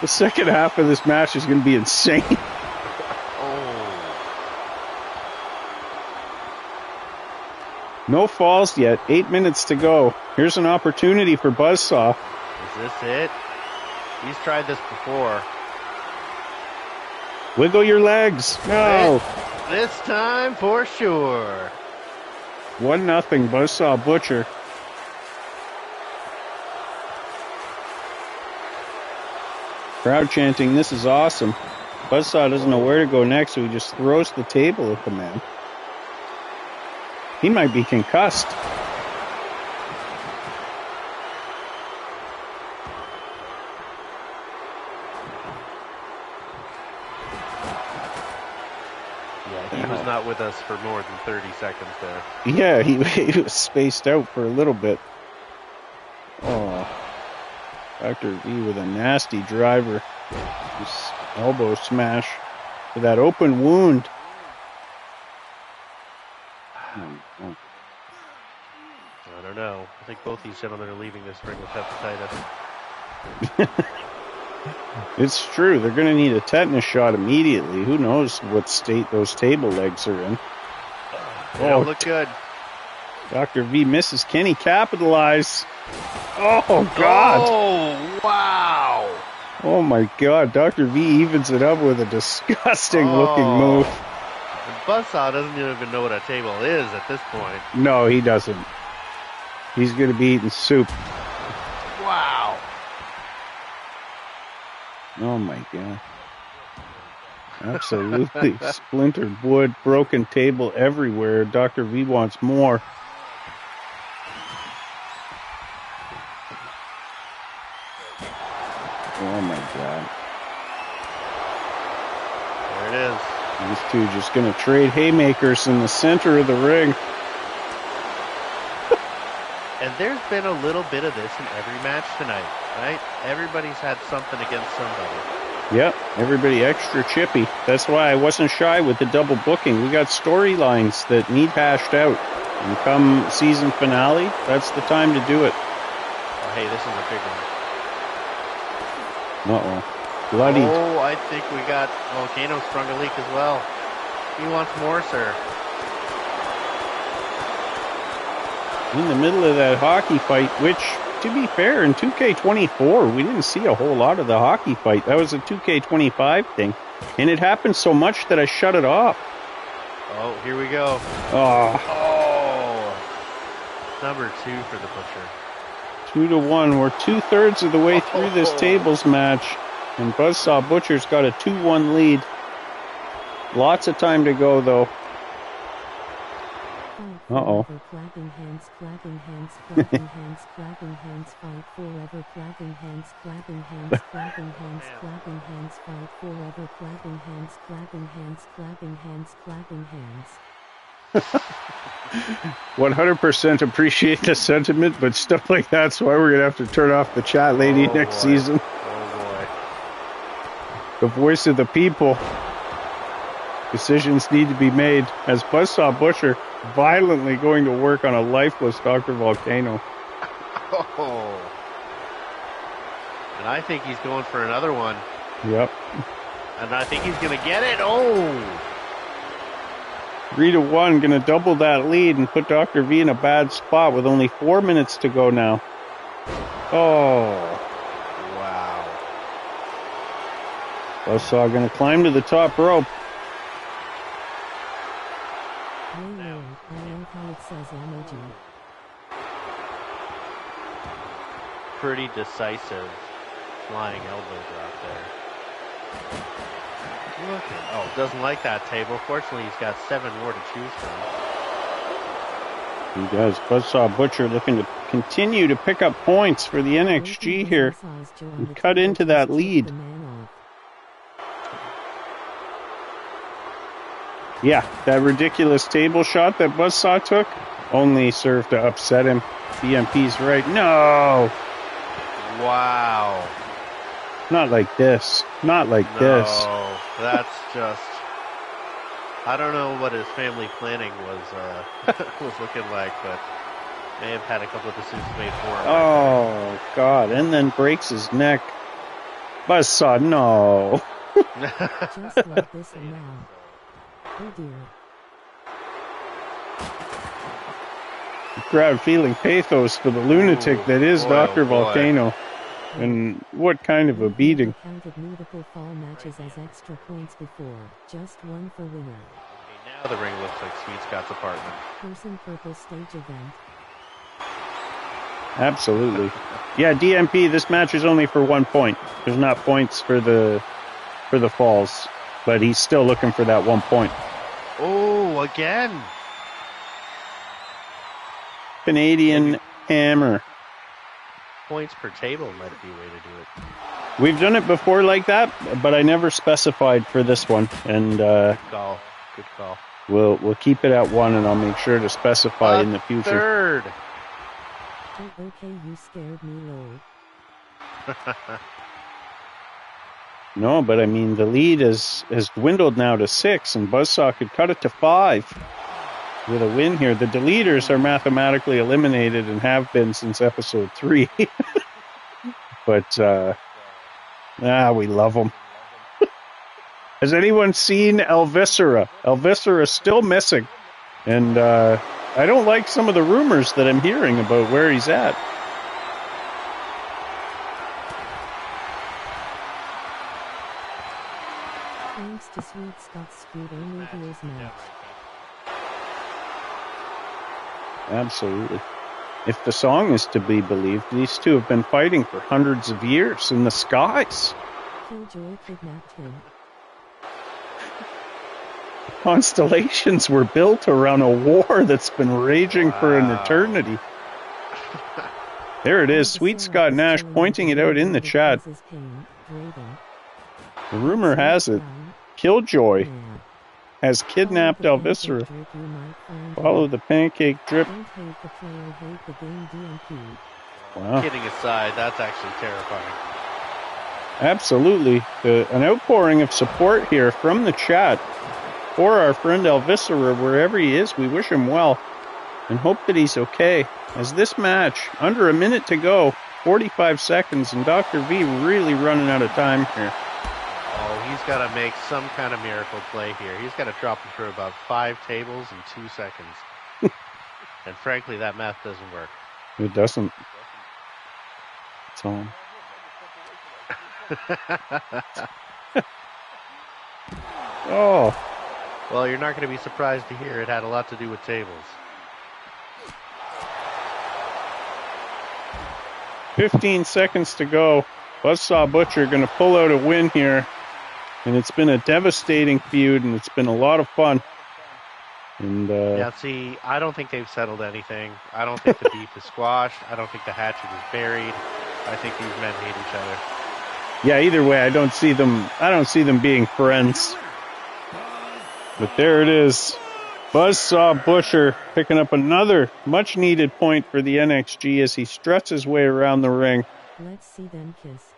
the second half of this match is going to be insane. Oh. No falls yet. 8 minutes to go. Here's an opportunity for Buzzsaw. Is this it? He's tried this before. Wiggle your legs. No. This time for sure. 1-0 Buzzsaw Butcher. Crowd chanting, "This is awesome." Buzzsaw doesn't know where to go next, so he just throws the table at the man. He might be concussed. He was not with us for more than 30 seconds there. Yeah, he was spaced out for a little bit. Oh, Dr. V with a nasty driver. Just elbow smash to that open wound. Oh. I don't know. I think both these gentlemen are leaving this ring with hepatitis. It's true. They're going to need a tetanus shot immediately. Who knows what state those table legs are in. They don't look good. Dr. V misses. Can he capitalize? Oh, God. Oh, wow. Oh, my God. Dr. V evens it up with a disgusting-looking move. And Buzzsaw doesn't even know what a table is at this point. No, he doesn't. He's going to be eating soup. Wow. Oh, my God. Absolutely. Splintered wood, broken table everywhere. Dr. V wants more. Oh, my God. There it is. These two just going to trade haymakers in the center of the ring. And there's been a little bit of this in every match tonight, right? Everybody's had something against somebody. Yep, everybody extra chippy. That's why I wasn't shy with the double booking. We got storylines that need hashed out. And come season finale, that's the time to do it. Oh, hey, this is a big one. Uh-oh. Bloody. Oh, I think we got Volcano sprung a leak as well. He wants more, sir. In the middle of that hockey fight, which, to be fair, in 2K24, we didn't see a whole lot of the hockey fight. That was a 2K25 thing. And it happened so much that I shut it off. Oh, here we go. Oh. Number 2 for the Butcher. 2-1. We're 2/3 of the way through this tables match. And Buzzsaw Butcher's got a 2-1 lead. Lots of time to go, though. Uh-oh. Clapping hands, clapping hands, clapping hands, clapping hands, fight forever, clapping hands, clapping hands, clapping hands, clapping hands, fight forever, clapping hands, clapping hands, clapping hands, clapping hands. 100% appreciate the sentiment, but stuff like that's why we're going to have to turn off the chat lady next season. Oh, The voice of the people. Decisions need to be made. As Buzzsaw Butcher violently going to work on a lifeless Dr. Volcano. Oh. And I think he's going for another one. Yep. And I think he's going to get it. Oh. 3-1, going to double that lead and put Dr. V in a bad spot with only 4 minutes to go now. Oh. Wow. Buzzsaw going to climb to the top rope. I love how it says emoji. Pretty decisive flying elbow drop there. Look at, doesn't like that table. Fortunately, he's got 7 more to choose from. He does. Buzzsaw Butcher looking to continue to pick up points for the NXG here and cut into that lead. Yeah, that ridiculous table shot that Buzzsaw took only served to upset him. DMP's right. No! Wow. Not like this. Not like this. No, that's just... I don't know what his family planning was was looking like, but may have had a couple of decisions made for him. Oh, God. And then breaks his neck. Buzzsaw, no. Just like this and now. Oh dear. The crowd feeling pathos for the lunatic that is boy, Dr. oh boy. Volcano. And what kind of a beating. Counted multiple fall matches as extra points before. Just one for winner. Okay, now the ring looks like Sweet Scott's apartment. Person purple stage event. Absolutely. Yeah, DMP, this match is only for 1 point. There's not points for the falls. But he's still looking for that 1 point. Oh, again. Canadian hammer. Points per table might be a way to do it. We've done it before like that, but I never specified for this one. And Call. Good call. We'll keep it at 1, and I'll make sure to specify in the future. Third. Oh, okay, you scared me, lol. No, but I mean, the lead has dwindled now to 6, and Buzzsaw could cut it to 5 with a win here. The deleters are mathematically eliminated and have been since episode 3. But, we love them. Has anyone seen Elvisera? Elvisera still missing. And I don't like some of the rumors that I'm hearing about where he's at. Thanks to Sweet Scott's Scooter Movies match. Absolutely. If the song is to be believed, these two have been fighting for hundreds of years in the skies. Killjoy kidnapped him. Constellations were built around a war that's been raging for an eternity. There it is, Sweet Scott Nash pointing it out in the chat. The rumor has it, Killjoy has kidnapped Elvisera. Follow the pancake drip. Wow. Kidding aside, that's actually terrifying. Absolutely. An outpouring of support here from the chat for our friend Elvisera, wherever he is. We wish him well and hope that he's okay. As this match, under a minute to go, 45 seconds, and Dr. V really running out of time here. Oh, he's got to make some kind of miracle play here. He's got to drop him through about 5 tables in 2 seconds. And frankly, that math doesn't work. It doesn't. It's all. Oh. Well, you're not going to be surprised to hear it had a lot to do with tables. 15 seconds to go. Buzzsaw Butcher going to pull out a win here. And it's been a devastating feud, and it's been a lot of fun. And yeah, see, I don't think they've settled anything. I don't think the beef is squashed. I don't think the hatchet is buried. I think these men hate each other. Yeah, either way, I don't see them being friends. But there it is. Buzzsaw Butcher picking up another much-needed point for the NXG as he struts his way around the ring. Let's see them kiss.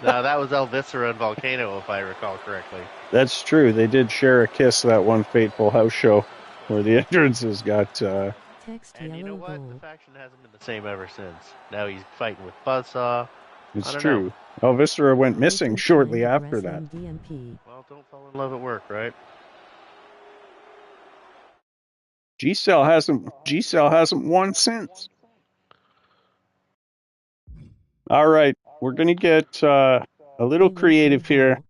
No, that was Elvisera and Volcano, if I recall correctly. That's true. They did share a kiss that one fateful house show where the entrances got... And you know what? The faction hasn't been the same ever since. Now he's fighting with Buzzsaw. It's true. Elvisera went missing shortly after that. Well, don't fall in love at work, right? G-Cell hasn't won since. All right, we're going to get a little creative here.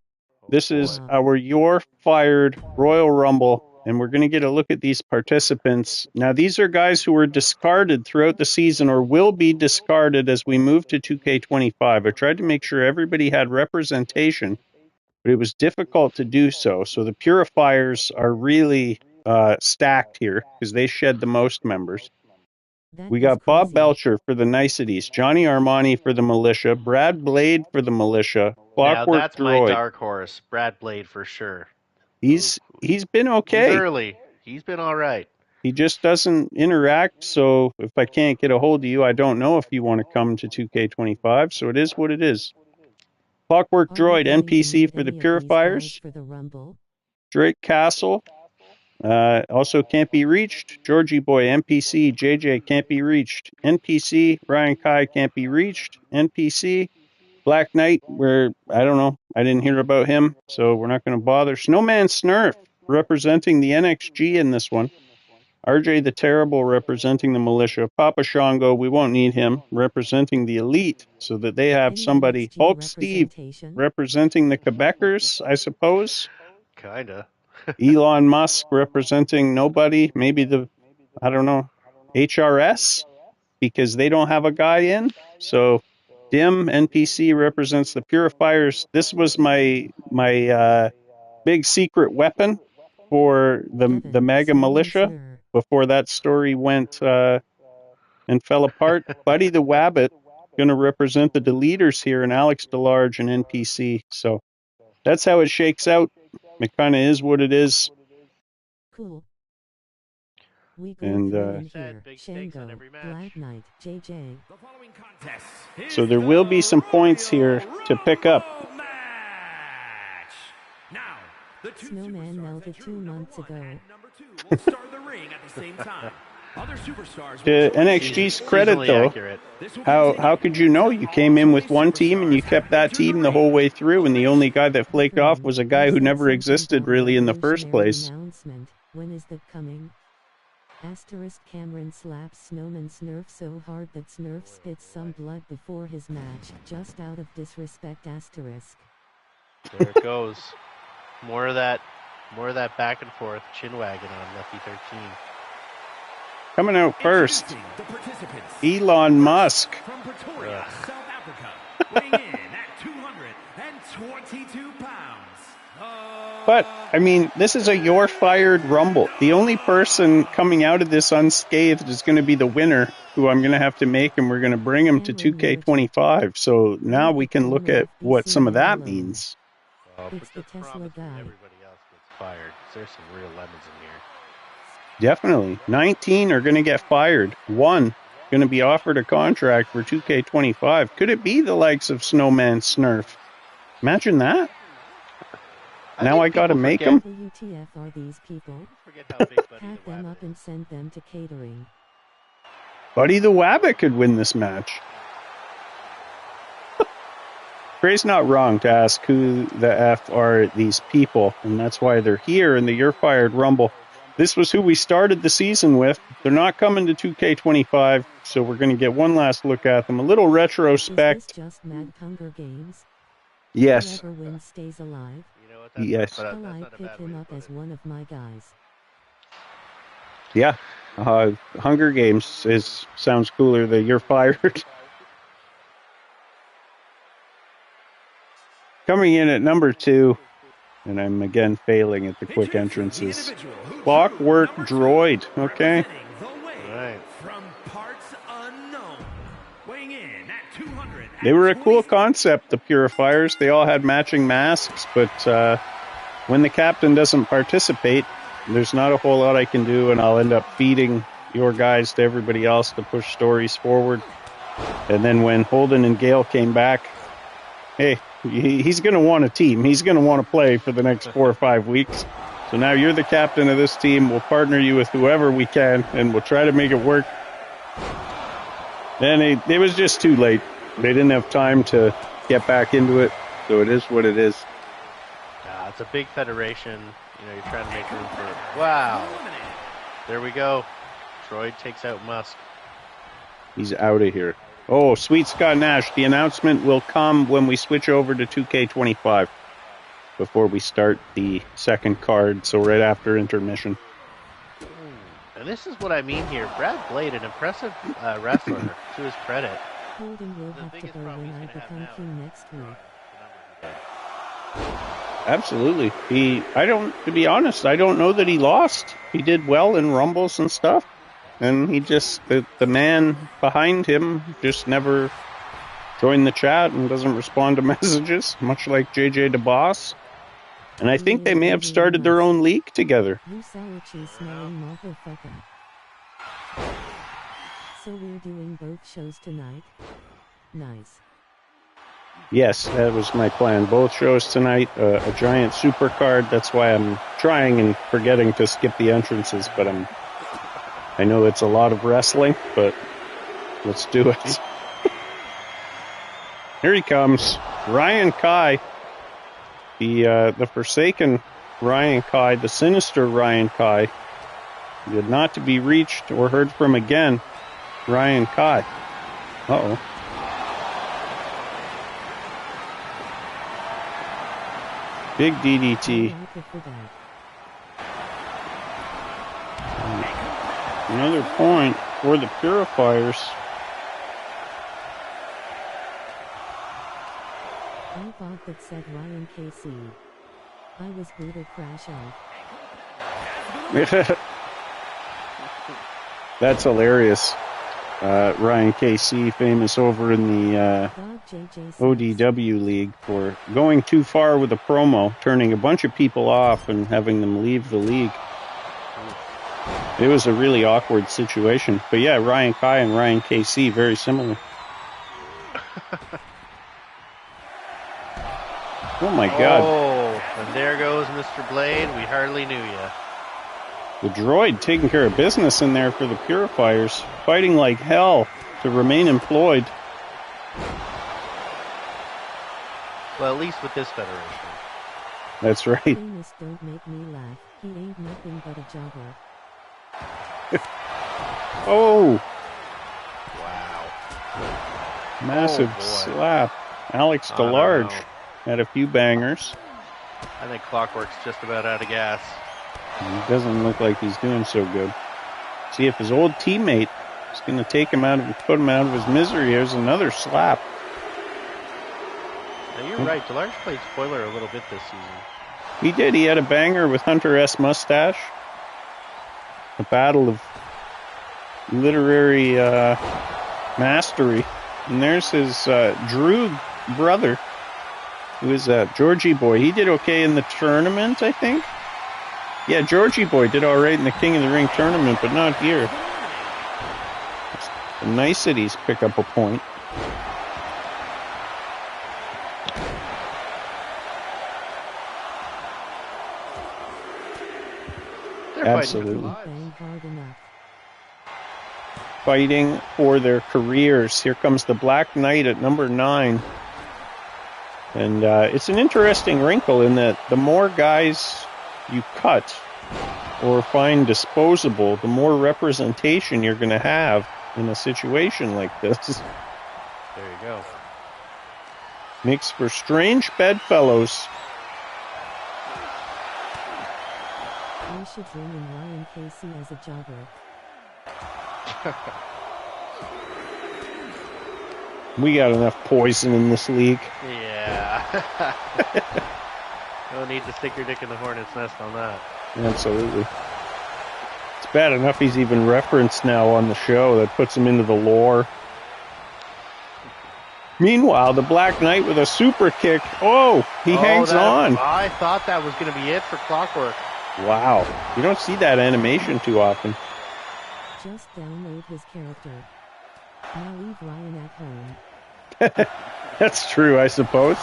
This is our You're Fired Royal Rumble, and we're going to get a look at these participants. Now, these are guys who were discarded throughout the season or will be discarded as we move to 2K25. I tried to make sure everybody had representation, but it was difficult to do so. So the Purifiers are really stacked here because they shed the most members. We got Bob Belcher for the Niceties, Johnny Armani for the Militia, Brad Blade for the Militia, Clockwork Now that's Droid. my dark horse, Brad Blade for sure. He's been okay. He's early. He's been all right. He just doesn't interact, so if I can't get a hold of you, I don't know if you want to come to 2K25, so it is what it is. Clockwork Droid, NPC for the Purifiers. Drake Castle. Also can't be reached. Georgie Boy, NPC. JJ can't be reached. NPC. Ryan Kai can't be reached. NPC. Black Knight, where, I don't know. I didn't hear about him, so we're not going to bother. Snowman Snurf, representing the NXG in this one. RJ the Terrible, representing the Militia. Papa Shango, we won't need him, representing the Elite, so that they have somebody. Hulk Steve, representing the Quebecers, I suppose. Kinda. Elon Musk representing nobody, maybe I don't know, HRS, because they don't have a guy in. So Dim NPC represents the Purifiers. This was my big secret weapon for the Mega Militia before that story went and fell apart. Buddy the Wabbit going to represent the Deleters here, and Alex DeLarge, an NPC. So that's how it shakes out. It kind of is what it is. Cool. We go And, through in Said here. big stakes on Shango, every match. Black Knight, JJ. The following contest is So there will be some points here to pick up. Royal Match. Now, the two Snowman superstars melted that 2 drew months number 1 ago. and number 2 will start the ring at the same time. Other superstars To will join NXG's in. credit, Seasonally though, accurate. This will how continue could you know? You until came in all with 20 one team and you superstars kept have that entered team the ring. whole way through, and the only guy that flaked off was a guy You who said never something existed about a really in the first revolutionary place. Announcement. When is that coming? Asterisk Cameron slaps Snowman Snurf so hard that Snurf spits some blood before his match, just out of disrespect. Asterisk. There it goes. More of that back and forth chin wagging on Lefty 13. Coming out first, Introducing the participants. Elon Musk. From Pretoria, Ugh. South Africa, weighing in at 222 pounds. But, I mean, this is a You're Fired Rumble. The only person coming out of this unscathed is going to be the winner, who I'm going to have to make, and we're going to bring him to 2K25. So now we can look at what some of that means. Well, It's but the that's Tesla promising guy. everybody else gets fired. There's some real lemons in here. Definitely. 19 are going to get fired. 1 going to be offered a contract for 2K25. Could it be the likes of Snowman Snurf? Imagine that. Now I think got to people make forget- him. WTF are these people? Forget how big Buddy Pack the them Wabbit up is. and send them to catering. Buddy the Wabbit could win this match. Trey's not wrong to ask who the F are these people, and that's why they're here in the You're Fired Rumble. This was who we started the season with. They're not coming to 2K25, so we're going to get one last look at them. A little Is this retrospect. just Mad Hunger Games? Yes. Whoever wins stays alive. You know what? That's Yes. Not, Shall that's I not a pick bad way him to up put as it. one of my guys? Yeah. Hunger Games sounds cooler than You're Fired. Coming in at number 2, and I'm again failing at the quick entrances. Clockwork Droid, okay. Right. From parts unknown, weighing in at 200. They were a cool concept, the Purifiers. They all had matching masks, but when the captain doesn't participate, there's not a whole lot I can do, and I'll end up feeding your guys to everybody else to push stories forward. And then when Holden and Gale came back, hey, he's going to want a team. He's going to want to play for the next 4 or 5 weeks. So now you're the captain of this team. We'll partner you with whoever we can, and we'll try to make it work. And it was just too late. They didn't have time to get back into it, so it is what it is. It's a big federation. You know, you're trying to make room for. Wow. There we go. Droid takes out Musk. He's out of here. Oh, Sweet Scott Nash. The announcement will come when we switch over to 2K25 before we start the second card, so right after intermission. And this is what I mean here. Brad Blade, an impressive wrestler, to his credit. Holden will The have to biggest go problem when he's I gonna have become now king is next week. Absolutely. To be honest, I don't know that he lost. He did well in Rumbles and stuff. And he just, the man behind him just never joined the chat and doesn't respond to messages, much like JJ DeBoss. And I think they may have started their own league together. You sour cheese smelling motherfucker. So we're doing both shows tonight? Nice. Yes, that was my plan. Both shows tonight, a giant super card. That's why I'm trying and forgetting to skip the entrances, but I know it's a lot of wrestling, but let's do it. Here he comes, Ryan Kai, the Forsaken Ryan Kai, the sinister Ryan Kai, did not to be reached or heard from again. Ryan Kai. Uh-oh. Big DDT. I like it for that. Another point for the Purifiers. I thought that said Ryan KC. I was Buddha Crash out. That's hilarious. Ryan KC, famous over in the Dog JJ says, ODW league for going too far with a promo, turning a bunch of people off and having them leave the league. It was a really awkward situation. But yeah, Ryan Kai and Ryan KC, very similar. Oh my God. Oh, and there goes Mr. Blade. We hardly knew you. The droid taking care of business in there for the Purifiers, fighting like hell to remain employed. Well, at least with this federation. That's right. Famous don't make me laugh. He ain't nothing but a jobber. Oh, Wow. massive Oh, boy. slap. Alex I don't DeLarge know. had a few bangers. I think Clockwork's just about out of gas. He doesn't look like he's doing so good. See if his old teammate is going to take him out of, put him out of his misery. Here's another slap. Now, you're right. DeLarge played spoiler a little bit this season. He did. He had a banger with Hunter S. Mustache. A battle of literary mastery. And there's his Droog brother, who is Georgie Boy. He did okay in the tournament, I think. Yeah, Georgie Boy did all right in the King of the Ring tournament, but not here. The niceties pick up a point. They're Absolutely. Bang hard enough. Fighting for their careers. Here comes the Black Knight at number 9. And it's an interesting wrinkle in that the more guys you cut or find disposable, the more representation you're going to have in a situation like this. There you go. Makes for strange bedfellows. We should bring in Ryan Casey as a jobber. We got enough poison in this league. Yeah. No need to stick your dick in the hornet's nest on that. Absolutely. It's bad enough he's even referenced now on the show. That puts him into the lore. Meanwhile, the Black Knight with a super kick. Oh, he hangs on. I thought that was going to be it for Clockwork. Wow. You don't see that animation too often. Just download his character. Now leave Ryan at home. That's true, I suppose.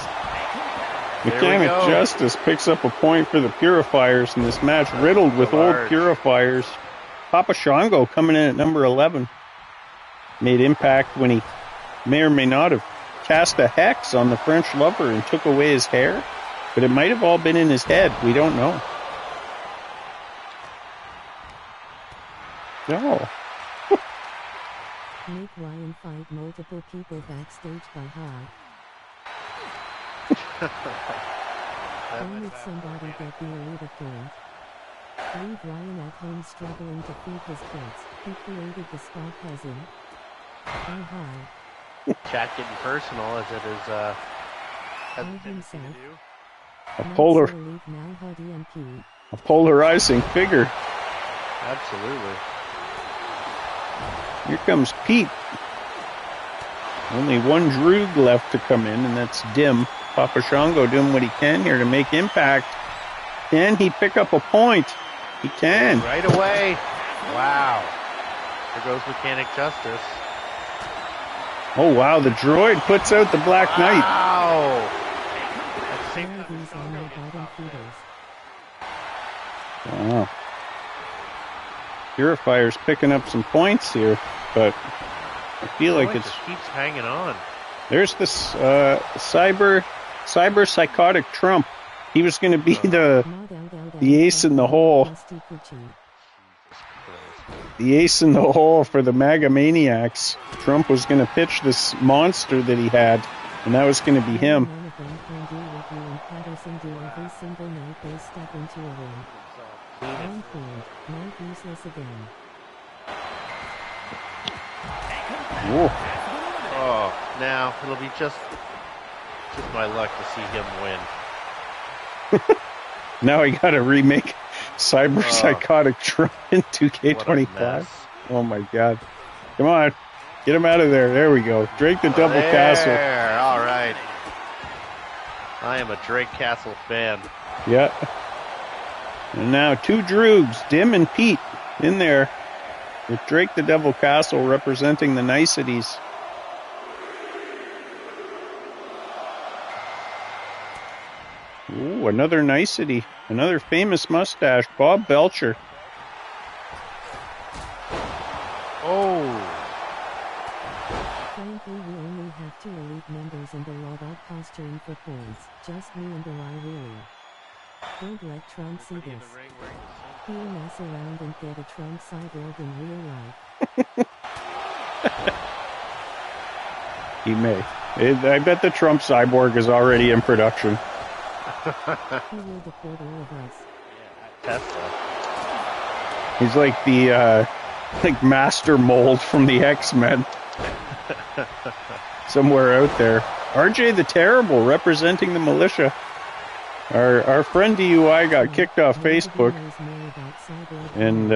There we Mechanic go. Justice picks up a point for the Purifiers in this match, riddled with old Large. Purifiers. Papa Shango coming in at number 11. Made impact when he may or may not have cast a hex on the French lover and took away his hair. But it might have all been in his head. We don't know. No. Make Ryan fight multiple people backstage by high. Don't let somebody get the Elita point. Leave Ryan at home struggling to feed his kids. He created the spot cousin. By high. Chat getting personal as it is has a By tendency to himself. do. A polarizing figure. Absolutely. Here comes Pete. Only one Droog left to come in, and that's Dim. Papa Shango doing what he can here to make impact. Can he pick up a point? He can. Right away. Wow. There goes Mechanic Justice. Oh, wow. The droid puts out the Black Knight. Wow. That's safe Now for these are my Shango. bottom feeders. Wow. Purifier's picking up some points here, but I feel like Boy, it's... just keeps hanging on. There's this cyber psychotic Trump. He was going to be the ace in the hole. The ace in the hole for the MAGA Maniacs. Trump was going to pitch this monster that he had, and that was going to be him. None of them can do what you and Patterson do every single night they step into a ring. One point, night useless again. Whoa. Oh, now it'll be just my luck to see him win. Now I got to remake cyber Oh. psychotic Trump in What a 2K25. mess. Oh my God. Come on. Get him out of there. There we go. Drake the double castle. There, all right. I am a Drake Castle fan. Yeah. And now 2 Droogs, Dim and Pete, in there with Drake the Devil Castle representing the niceties. Ooh, another nicety. Another famous mustache, Bob Belcher. Oh. Frankly, we only have 2 elite members and a lot of posturing for points. Just me and Eli really. Don't let Trump see this. He'll mess around and get a Trump cyborg in real life. He may. I bet the Trump cyborg is already in production. He will deport all of us. Tesla. He's like the master mold from the X-Men. Somewhere out there. RJ the Terrible representing the militia. Our friend DUI got kicked off Facebook, and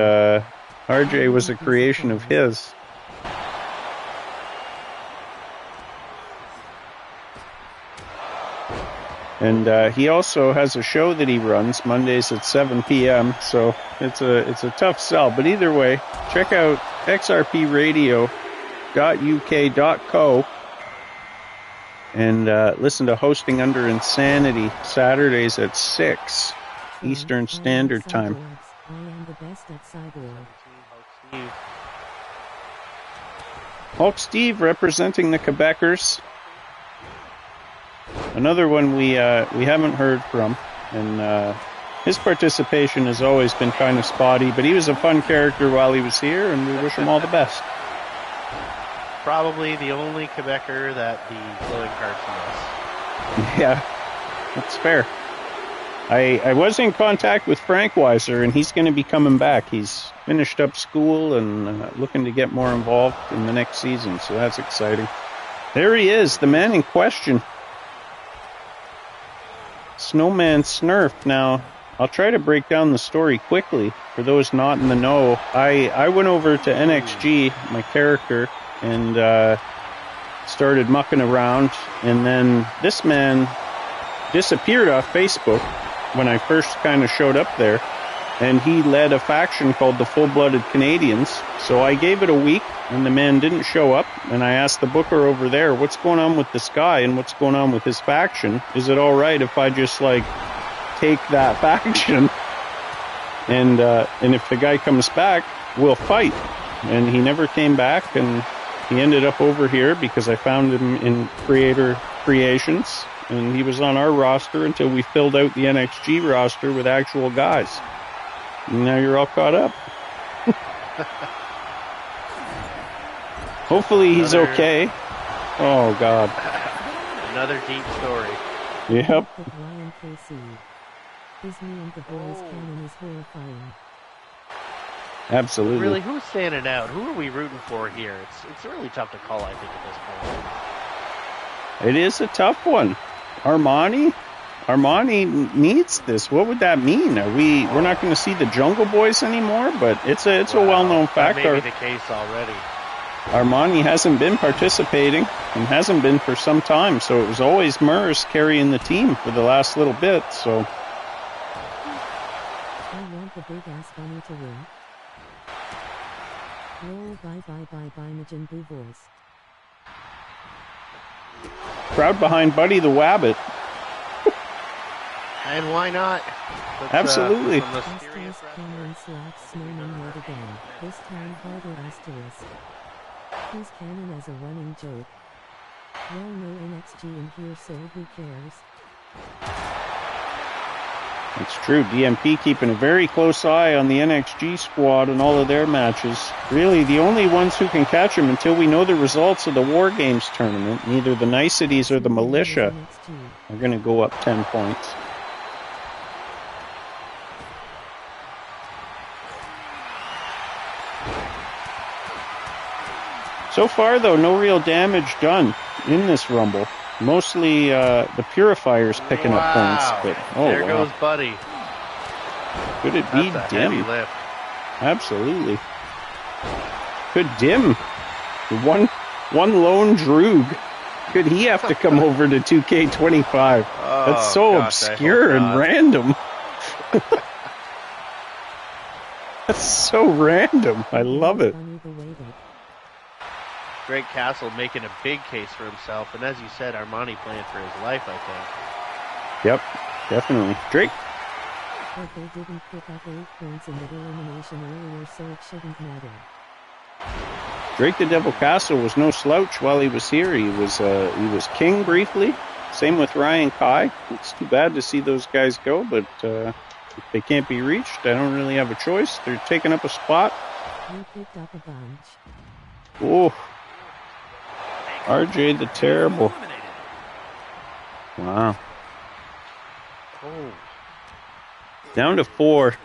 RJ was a creation of his. And he also has a show that he runs Mondays at 7 p.m. So it's a tough sell. But either way, check out xrpradio.uk.co and listen to Hosting Under Insanity Saturdays at 6 Eastern Standard Time. I am the best at cyborg. Hulk Steve representing the Quebecers. Another one we haven't heard from, and his participation has always been kind of spotty, but he was a fun character while he was here, and we wish him all the best. Probably the only Quebecer that the glowing hearts miss. Yeah, that's fair. I was in contact with Frank Weiser, and he's going to be coming back. He's finished up school and looking to get more involved in the next season, so that's exciting. There he is, the man in question. Snowman Snurf. Now, I'll try to break down the story quickly for those not in the know. I went over to NXG, my character, and started mucking around, and then this man disappeared off Facebook when I first kind of showed up there, and he led a faction called the Full-Blooded Canadians. So I gave it a week, and the man didn't show up, and I asked the booker over there, what's going on with this guy and what's going on with his faction? Is it all right if I just take that faction, and if the guy comes back, we'll fight? And he never came back, and he ended up over here because I found him in Creator Creations, and he was on our roster until we filled out the NXG roster with actual guys. And now you're all caught up. Hopefully he's okay. Oh, God. Another deep story. Yep. Ryan KC. Disney and the Boys canon is horrifying. Absolutely. Really, who's standing out? Who are we rooting for here? It's really tough to call, I think, at this point. It is a tough one. Armani needs this. What would that mean? We're not going to see the Jungle Boys anymore? But it's a well-known fact. That may be the case already. Armani hasn't been participating and hasn't been for some time, so it was always Murs carrying the team for the last little bit. So I want the big ass bunny to win. Roll bye Majin Boo voice. crowd behind Buddy the Wabbit. And why not? Absolutely. Asterisk Cameron slash Snowman yet again. This time harder asterisk. Who's canon as a running joke? Well, no NXG in here, so who cares? It's true. DMP keeping a very close eye on the NXG squad and all of their matches. Really, the only ones who can catch them until we know the results of the War Games tournament, neither the Niceties or the Militia, are going to go up 10 points. So far, though, no real damage done in this Rumble. Mostly the Purifiers picking up points. But, there goes Buddy. Could it be That's a Dim? heavy lift. Absolutely. Could Dim One lone Droog. Could he have to come over to 2K25? That's so gosh, I obscure hope and not. random. That's so random. I love it. Funny the way that Drake Castle making a big case for himself, and as you said, Armani playing for his life, I think. Yep, definitely. Drake. but they didn't pick up 8 points in the elimination earlier, so it shouldn't matter. Drake the Devil Castle was no slouch while he was here. He was king briefly. Same with Ryan Kai. It's too bad to see those guys go, but if they can't be reached, I don't really have a choice. They're taking up a spot. You picked up a bunch. Oh, RJ the Terrible. Eliminated. Wow. Oh, Down to 4.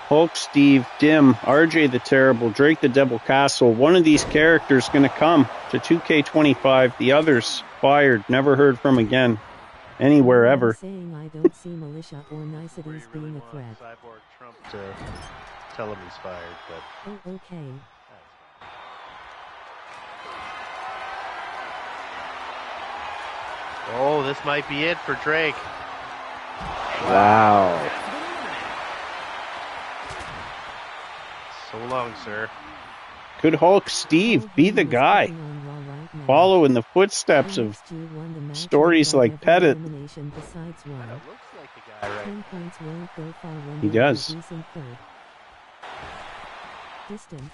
Hulk, Steve, Dim, RJ the Terrible, Drake the Devil Castle. One of these characters going to come to 2K25. The others fired, never heard from again, anywhere I'm ever. saying I don't see militia or niceties being a threat. Cyborg Trump to tell him he's fired, but Oh, okay. oh, this might be it for Drake. Wow. So long, sir. Could Hulk Steve be the guy? Follow in the footsteps of stories like Pettit. Besides one. Looks like the guy, right? 10 points won't go far when He you're does. producing third. Distant.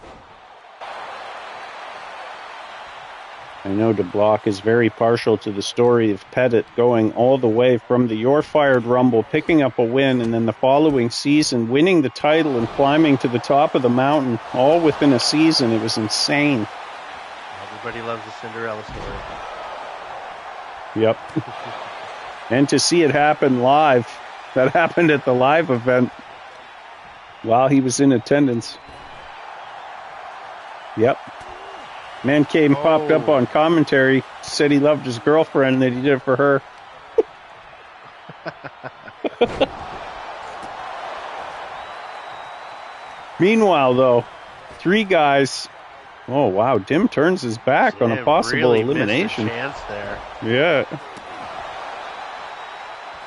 I know DeBlock is very partial to the story of Pettit going all the way from the You're Fired Rumble, picking up a win, and then the following season winning the title and climbing to the top of the mountain, all within a season. It was insane. Everybody loves the Cinderella story. Yep. And to see it happen live, that happened at the live event while he was in attendance. Yep. Man came, popped up on commentary, said he loved his girlfriend and that he did it for her. Meanwhile, though, 3 guys. Oh, wow. Dim turns his back on a Jim possible really missed a elimination. chance there. Yeah.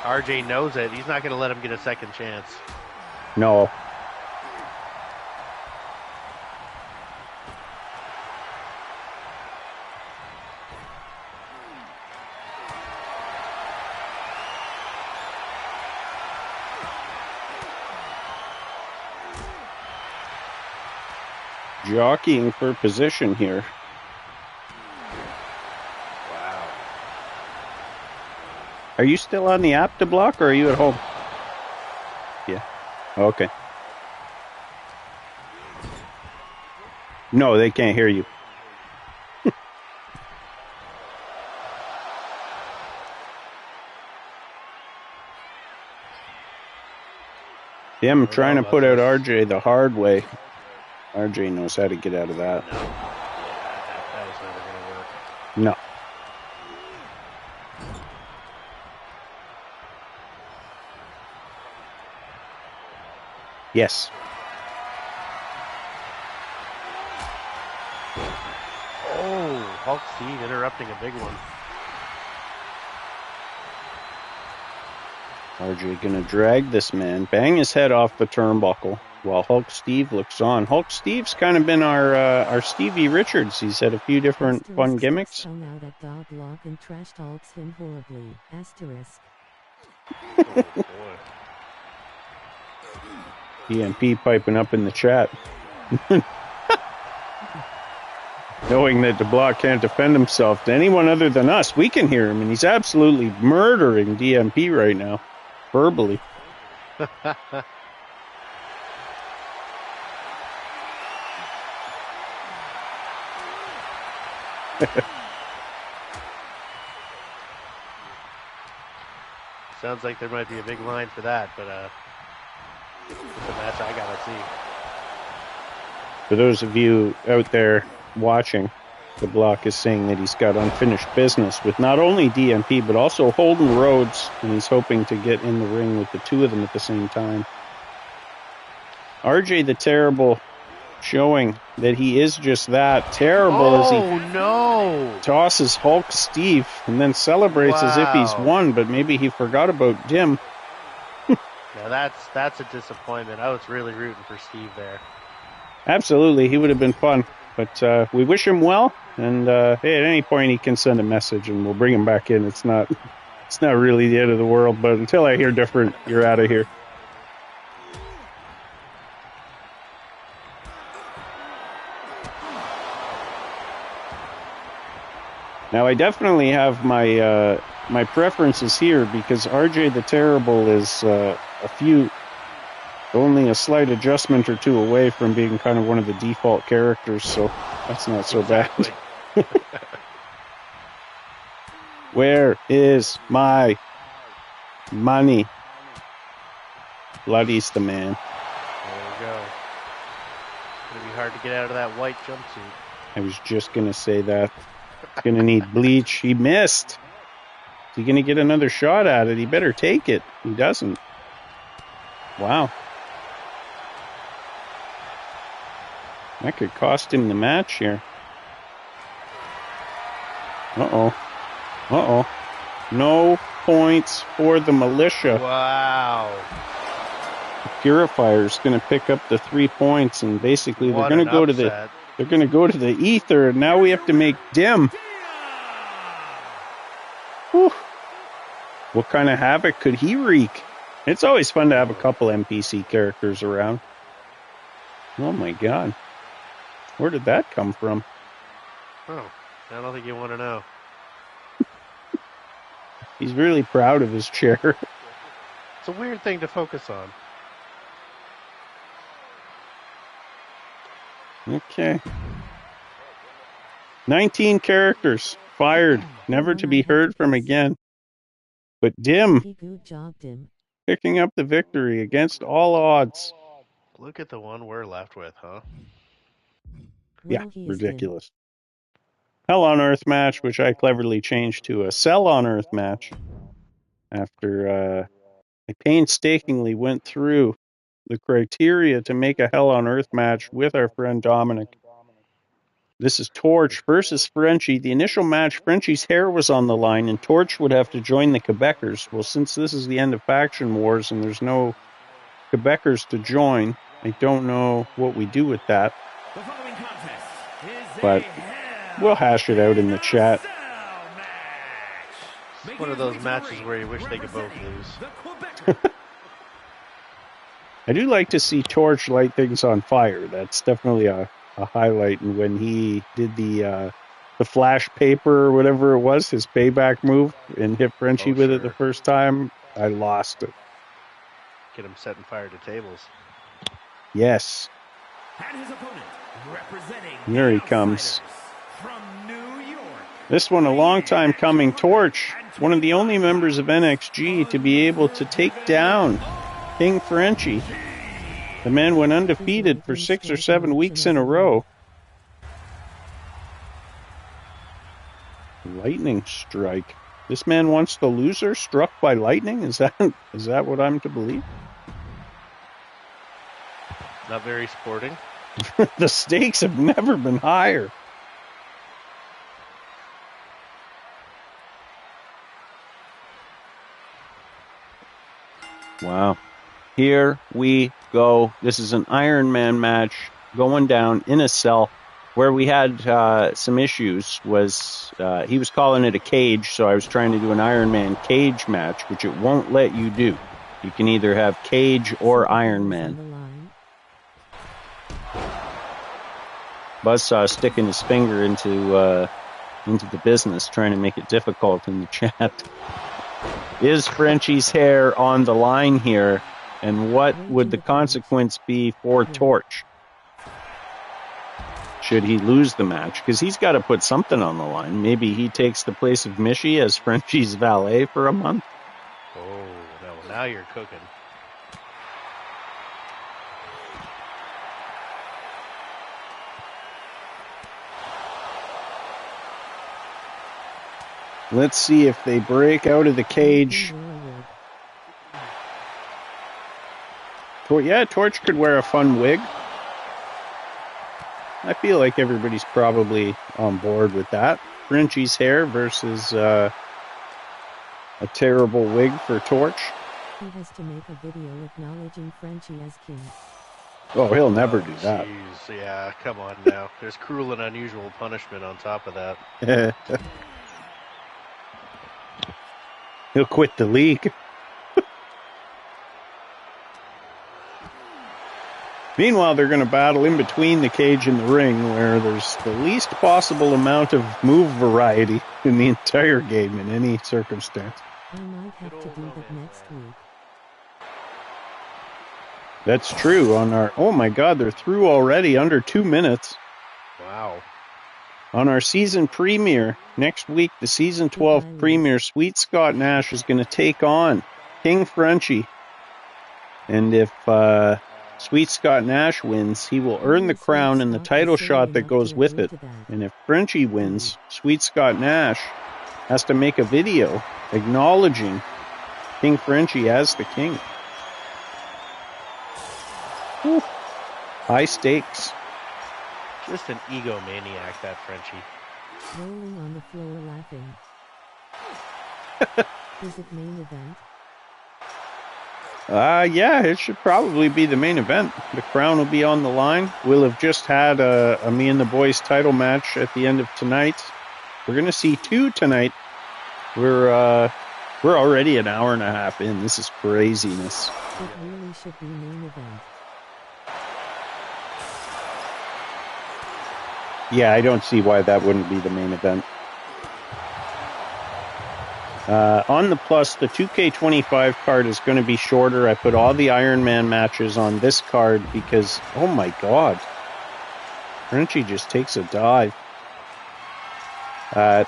RJ knows it. He's not going to let him get a second chance. No. Jockeying for position here. Wow. Are you still on the app to block, or are you at home? Yeah. Okay. No, they can't hear you. Him trying to put out RJ the hard way. RJ knows how to get out of that. No. That was never going to work. No. Yes. Oh, Hulk Steve interrupting a big one. RJ gonna drag this man, bang his head off the turnbuckle while Hulk Steve looks on. Hulk Steve's kind of been our Stevie Richards. He's had a few different fun gimmicks. Hung out at dog block and trash talks him horribly. Asterisk. Oh, boy. DMP piping up in the chat. Knowing that DeBlock can't defend himself to anyone other than us, we can hear him, and he's absolutely murdering DMP right now, verbally. Sounds like there might be a big line for that, but it's a match I gotta see. For those of you out there watching, DeBlock is saying that he's got unfinished business with not only DMP, but also Holden Rhodes, and he's hoping to get in the ring with the two of them at the same time. RJ the Terrible showing that he is just that. Terrible as he no! tosses Hulk Steve and then celebrates as if he's Wow. won, but maybe he forgot about Dim. Now that's a disappointment. I was really rooting for Steve there. Absolutely, he would have been fun. But we wish him well, and hey, at any point he can send a message and we'll bring him back in. It's not really the end of the world, but until I hear different, you're out of here. Now, I definitely have my preferences here because RJ the Terrible is only a slight adjustment or two away from being kind of one of the default characters, so that's not so bad. Where is my money? Bloody's the man. There we go. It's gonna be hard to get out of that white jumpsuit. I was just gonna say that. Gonna need bleach. He missed. Is he gonna get another shot at it? He better take it. He doesn't. Wow. That could cost him the match here. Uh-oh. Uh-oh. No points for the militia. Wow. The Purifier's going to pick up the 3 points, and basically they're going to go to the ether, and now we have to make Dim. Whew. What kind of havoc could he wreak? It's always fun to have a couple NPC characters around. Oh my god. Where did that come from? Oh, I don't think you want to know. He's really proud of his chair. It's a weird thing to focus on. Okay. 19 characters fired, never to be heard from again. But Dim Good job, Dim. picking up the victory against all odds. Look at the one we're left with, huh? Yeah, Well, he is ridiculous. Hell on Earth match, which I cleverly changed to a Cell on Earth match after I painstakingly went through the criteria to make a Hell on Earth match with our friend Dominic. This is Torch versus Frenchie. The initial match, Frenchie's hair was on the line, and Torch would have to join the Quebecers. Well, since this is the end of Faction Wars and there's no Quebecers to join, I don't know what we do with that. The following contest is But we'll hash it out in the chat. It's one of those matches where you wish they could both lose. I do like to see Torch light things on fire. That's definitely a highlight. And when he did the flash paper or whatever it was, his payback move, and hit Frenchie with it the first time, I lost it. Get him setting fire to tables. Yes. And his opponent, representing There he the comes. Outsiders from New York. This one a long time coming. Torch, one of the only members of NXG to be able to take down King Frenchie. The man went undefeated for 6 or 7 weeks in a row. Lightning strike. This man wants the loser struck by lightning? Is that what I'm to believe? Not very sporting. The stakes have never been higher. Wow. Here we go. This is an Iron Man match going down in a cell where we had some issues. He was calling it a cage, so I was trying to do an Iron Man cage match, which it won't let you do. You can either have cage or Iron Man. Buzzsaw sticking his finger into the business, trying to make it difficult in the chat. Is Frenchie's hair on the line here? And what would the consequence be for Torch? Should he lose the match? Because he's got to put something on the line. Maybe he takes the place of Mishi as Frenchie's valet for a month. Oh, no, now you're cooking. Let's see if they break out of the cage. Yeah, Torch could wear a fun wig. I feel like everybody's probably on board with that. Frenchie's hair versus a terrible wig for Torch. He has to make a video acknowledging Frenchie as king. Oh, he'll never do that. Jeez, yeah, come on now. There's cruel and unusual punishment on top of that. He'll quit the league. Meanwhile, they're going to battle in between the cage and the ring, where there's the least possible amount of move variety in the entire game in any circumstance. I might have to do that next week. That's true. On our oh my God, they're through already, under 2 minutes. Wow. On our season premiere next week, the season 12 premiere, Sweet Scott Nash is going to take on King Frenchie, and if Sweet Scott Nash wins, he will earn the crown and the title shot that goes with it. And if Frenchie wins, Sweet Scott Nash has to make a video acknowledging King Frenchie as the king. Whew. High stakes. Just an egomaniac, that Frenchie. Rolling on the floor laughing. Is it main event? Yeah, it should probably be the main event. The crown will be on the line. We'll have just had a Me and the Boys title match at the end of tonight. We're going to see 2 tonight. We're already an hour and a half in. This is craziness. It really should be main event. Yeah, I don't see why that wouldn't be the main event. On the plus, the 2K25 card is going to be shorter. I put all the Iron Man matches on this card because, oh my God, Frenchie just takes a dive.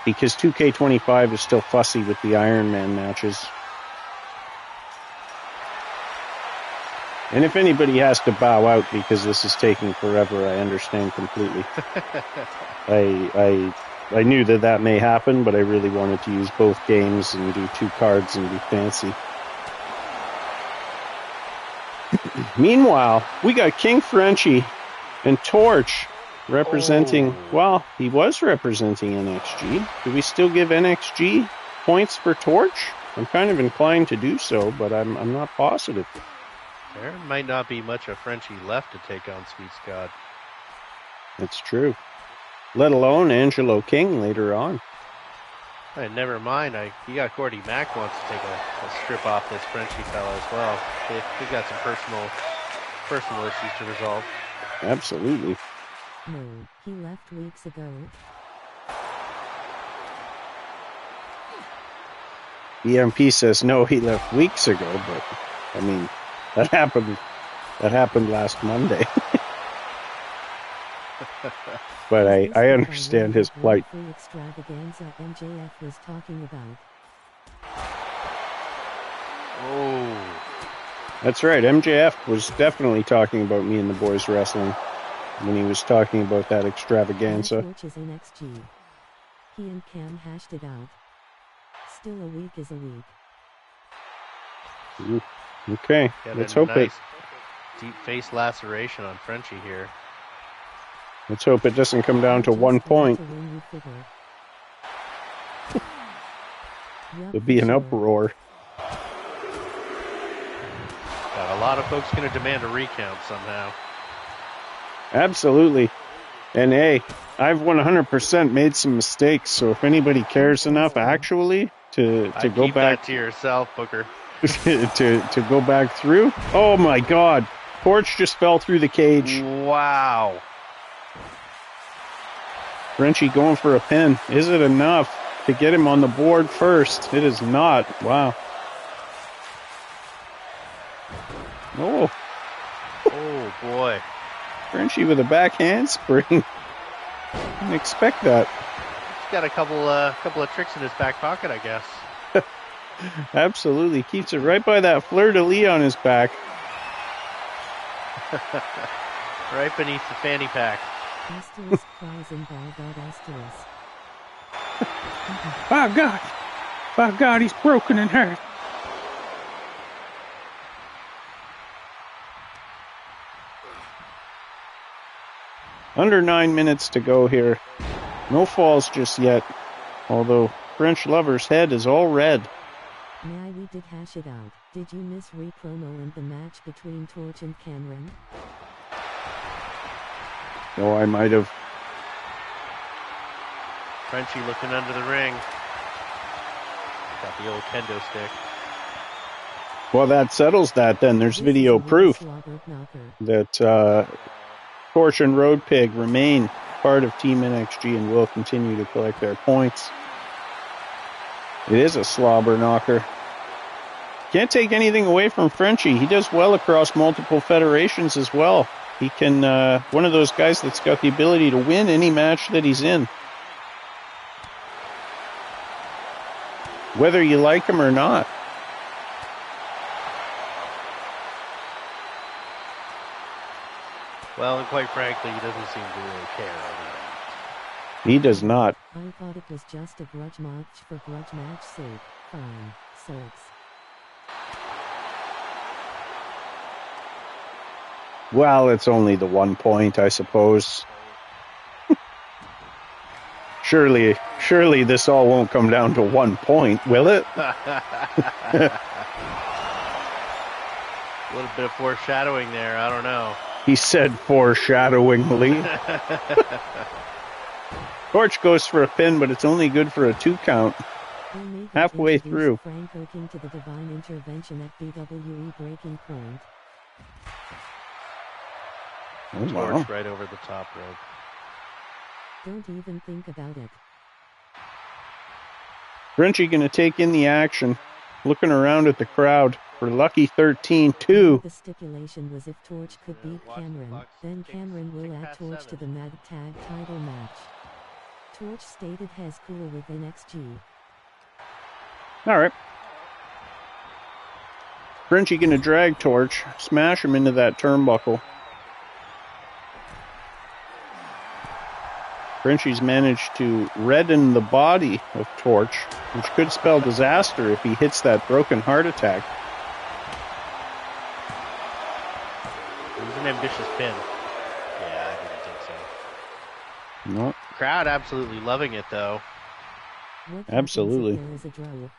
Because 2K25 is still fussy with the Iron Man matches. And if anybody has to bow out because this is taking forever, I understand completely. I knew that may happen, but I really wanted to use both games and do 2 cards and be fancy. Meanwhile, we got King Frenchie and Torch representing, well, he was representing NXG. Do we still give NXG points for Torch? I'm kind of inclined to do so, but I'm not positive. There might not be much of Frenchie left to take on Sweet Scott. That's true. Let alone Angelo King later on. Hey, never mind. You got Gordy Mack wants to take a strip off this Frenchie fella as well. They got some personal issues to resolve. Absolutely. No, he left weeks ago. EMP says no, he left weeks ago, but I mean that happened last Monday. But I understand his plight. Free extravaganza MJF was talking about. Oh. That's right. MJF was definitely talking about Me and the Boys Wrestling when he was talking about that extravaganza. Which is NXG. He and Cam hashed it out. Still a week is a week. Ooh, okay, let's hope nice deep face laceration on Frenchie here. Let's hope it doesn't come down to 1 point. There'll be an uproar. Got a lot of folks going to demand a recount somehow. Absolutely. And hey, I've 100% made some mistakes, so if anybody cares enough actually to go keep back that to yourself, Booker. to go back through. Oh my God. Torch just fell through the cage. Wow. Frenchie going for a pin. Is it enough to get him on the board first? It is not. Wow. Oh. Oh boy. Frenchie with a back handspring. Didn't expect that. He's got a couple of tricks in his back pocket, I guess. Absolutely. Keeps it right by that fleur-de-lis on his back. Right beneath the fanny pack. Asterisk cries involved out asterisk. By God, he's broken and hurt. Under 9 minutes to go here. No falls just yet, although French Lover's head is all red. Nah, we did hash it out. Did you miss re-promo and the match between Torch and Cameron? Oh, I might have. Frenchie looking under the ring. Got the old kendo stick. Well, that settles that then. There's This video is a real proof slobber knocker. that Torch and Road Pig remain part of Team NXG and will continue to collect their points. It is a slobber knocker. Can't take anything away from Frenchie. He does well across multiple federations as well. He can, one of those guys that's got the ability to win any match that he's in. Whether you like him or not. Well, and quite frankly, he doesn't seem to really care. I mean, He does not. I thought it was just a grudge match for grudge match sake. Fine, sucks. Well, it's only the 1 point, I suppose. Surely this all won't come down to 1 point, will it? a little bit of foreshadowing there. I don't know. He said foreshadowingly. Torch goes for a pin, but it's only good for a 2 count. They may have Halfway introduced through. Frank Oaking to the divine intervention at BWE Breaking Point. Oh, Torch wow. right over the top rope. Don't even think about it. Frenchie going to take in the action, looking around at the crowd for Lucky 13-2. The stipulation was if Torch could beat Cameron, then Cameron will add Torch to the Mad Tag title match. Torch stated has cool with NXG. All right. Frenchie going to drag Torch, smash him into that turnbuckle. Frenchie's managed to redden the body of Torch, which could spell disaster if he hits that broken heart attack. It was an ambitious pin. Yeah, I didn't think so. No, Crowd absolutely loving it, though. What Absolutely. happens if there is a draw?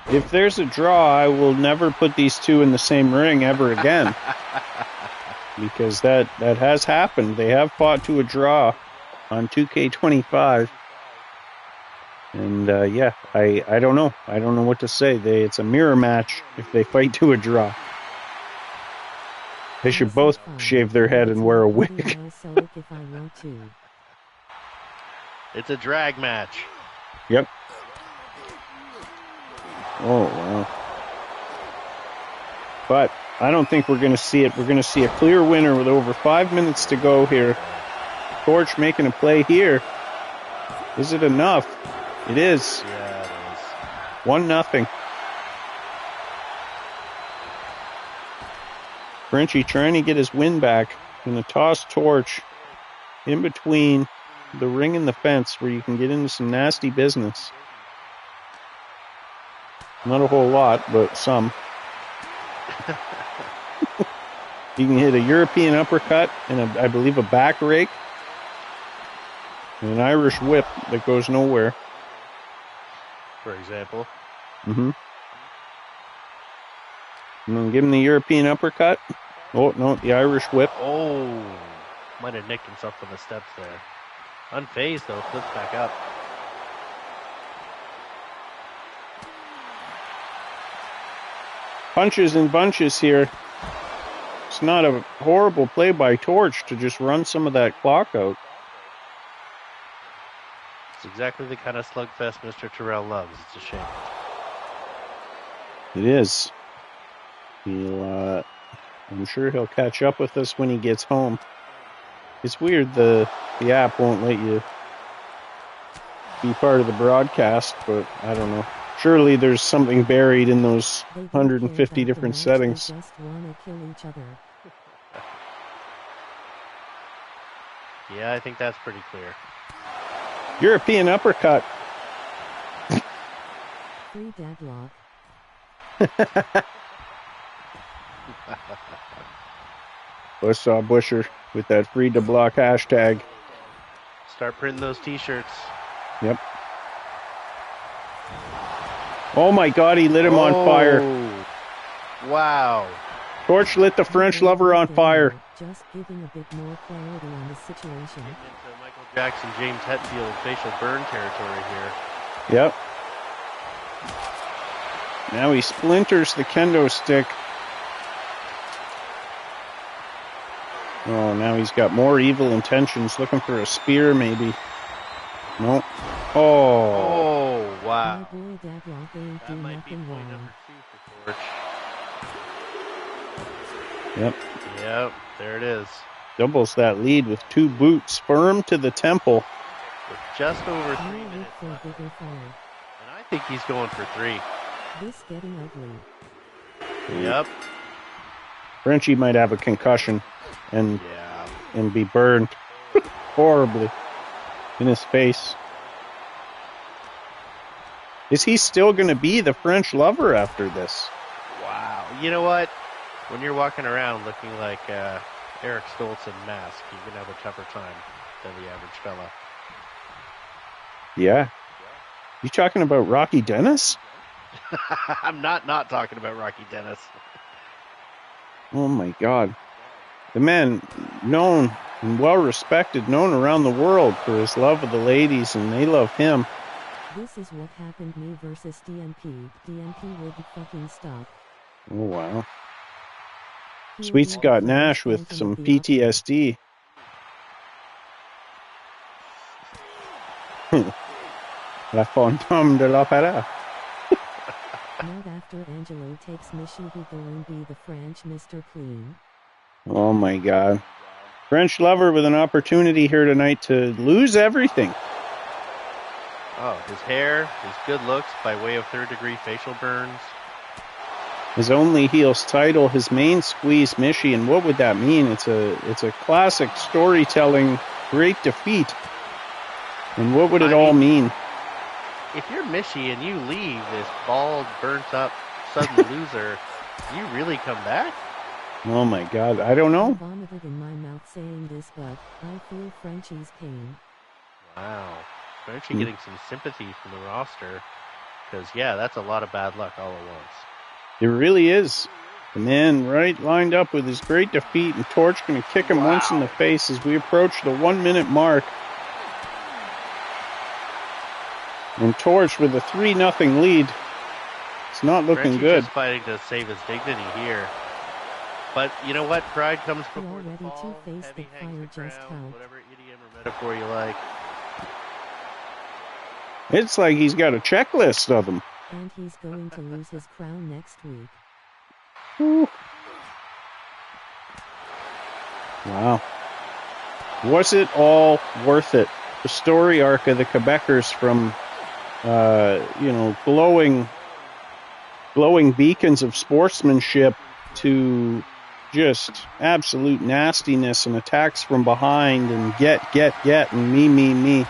if there's a draw, I will never put these two in the same ring ever again. Because that has happened. They have fought to a draw on 2K25. And yeah, I don't know. I don't know what to say. It's a mirror match if they fight to a draw. They should both shave their head and wear a wig. If I want to. It's a drag match. Yep. Oh, wow. But I don't think we're going to see it. We're going to see a clear winner with over 5 minutes to go here. Torch making a play here. Is it enough? It is. Yeah, it is. 1-0. Frenchie trying to get his win back. Gonna toss Torch in between the ring and the fence where you can get into some nasty business. Not a whole lot, but some. You can hit a European uppercut and I believe a back rake. And an Irish whip that goes nowhere. For example. Mm-hmm. And then give him the European uppercut. Oh, no, the Irish whip. Oh, might have nicked himself on the steps there. Unfazed, though, flips back up. Punches and bunches here. It's not a horrible play by Torch to just run some of that clock out. It's exactly the kind of slugfest Mr. Terrell loves. It's a shame. It is. I'm sure he'll catch up with us when he gets home. It's weird the app won't let you be part of the broadcast, but I don't know. Surely there's something buried in those They don't 150 care about different the match, settings. They just wanna kill each other. Yeah, I think that's pretty clear. European uppercut. Free deadlock. Buzzsaw Busher with that free to block hashtag. Start printing those T-shirts. Yep. Oh my God, he lit him on fire. Wow. Torch lit the French lover on fire. Just giving a bit more clarity on the situation. Into Michael Jackson, James Hetfield facial burn territory here. Yep. Now he splinters the kendo stick. Oh, now he's got more evil intentions, looking for a spear maybe. Nope. Oh. Oh, wow. My boy Dadlock ain't do That might be nothing point wrong. number 2 for Torch. Yep. Yep, there it is. Doubles that lead with 2 boots firm to the temple. With just over 3 Now look minutes for left. bigger fire. And I think he's going for 3. This getting ugly. Yep. Frenchie might have a concussion and Yeah. be burned horribly in his face. Is he still going to be the French lover after this? Wow. You know what? When you're walking around looking like Eric Stoltz in Mask, you're going to have a tougher time than the average fella. Yeah. You talking about Rocky Dennis? I'm not talking about Rocky Dennis. Oh my God. The man known and well respected, known around the world for his love of the ladies, and they love him. This is what happened me versus DNP. DNP wouldn't fucking stop. Oh wow. He Sweet was Scott the Nash phantom with of some the opera. PTSD. La Fantôme de l'Opéra. Not after Angelo takes mission he going be the French Mr. Clean. Oh my God. French lover with an opportunity here tonight to lose everything. Oh, his hair, his good looks by way of third-degree facial burns. His only heels title, his main squeeze Michie, and what would that mean? It's a classic storytelling great defeat. And what would it all mean? If you're Michie and you leave this bald, burnt-up, sudden loser, do you really come back? Oh my God, I don't I know. vomited in my mouth saying this, but I feel Frenchie's pain. Wow. Frenchie getting some sympathy from the roster. Because, yeah, that's a lot of bad luck all at once. It really is. The man right lined up with his great defeat, and Torch going to kick him once in the face as we approach the 1 minute mark. And Torch with a 3-0 lead. It's not looking Frenchie good. just fighting to save his dignity here. But you know what? Pride comes You're before the ready to fall. face Heavy the hangs fire the just crown, out. whatever idiom or metaphor you like. It's like he's got a checklist of them. And he's going to lose his crown next week. Ooh. Wow. Was it all worth it? The story arc of the Quebecers from, glowing beacons of sportsmanship to just absolute nastiness and attacks from behind and get, and me.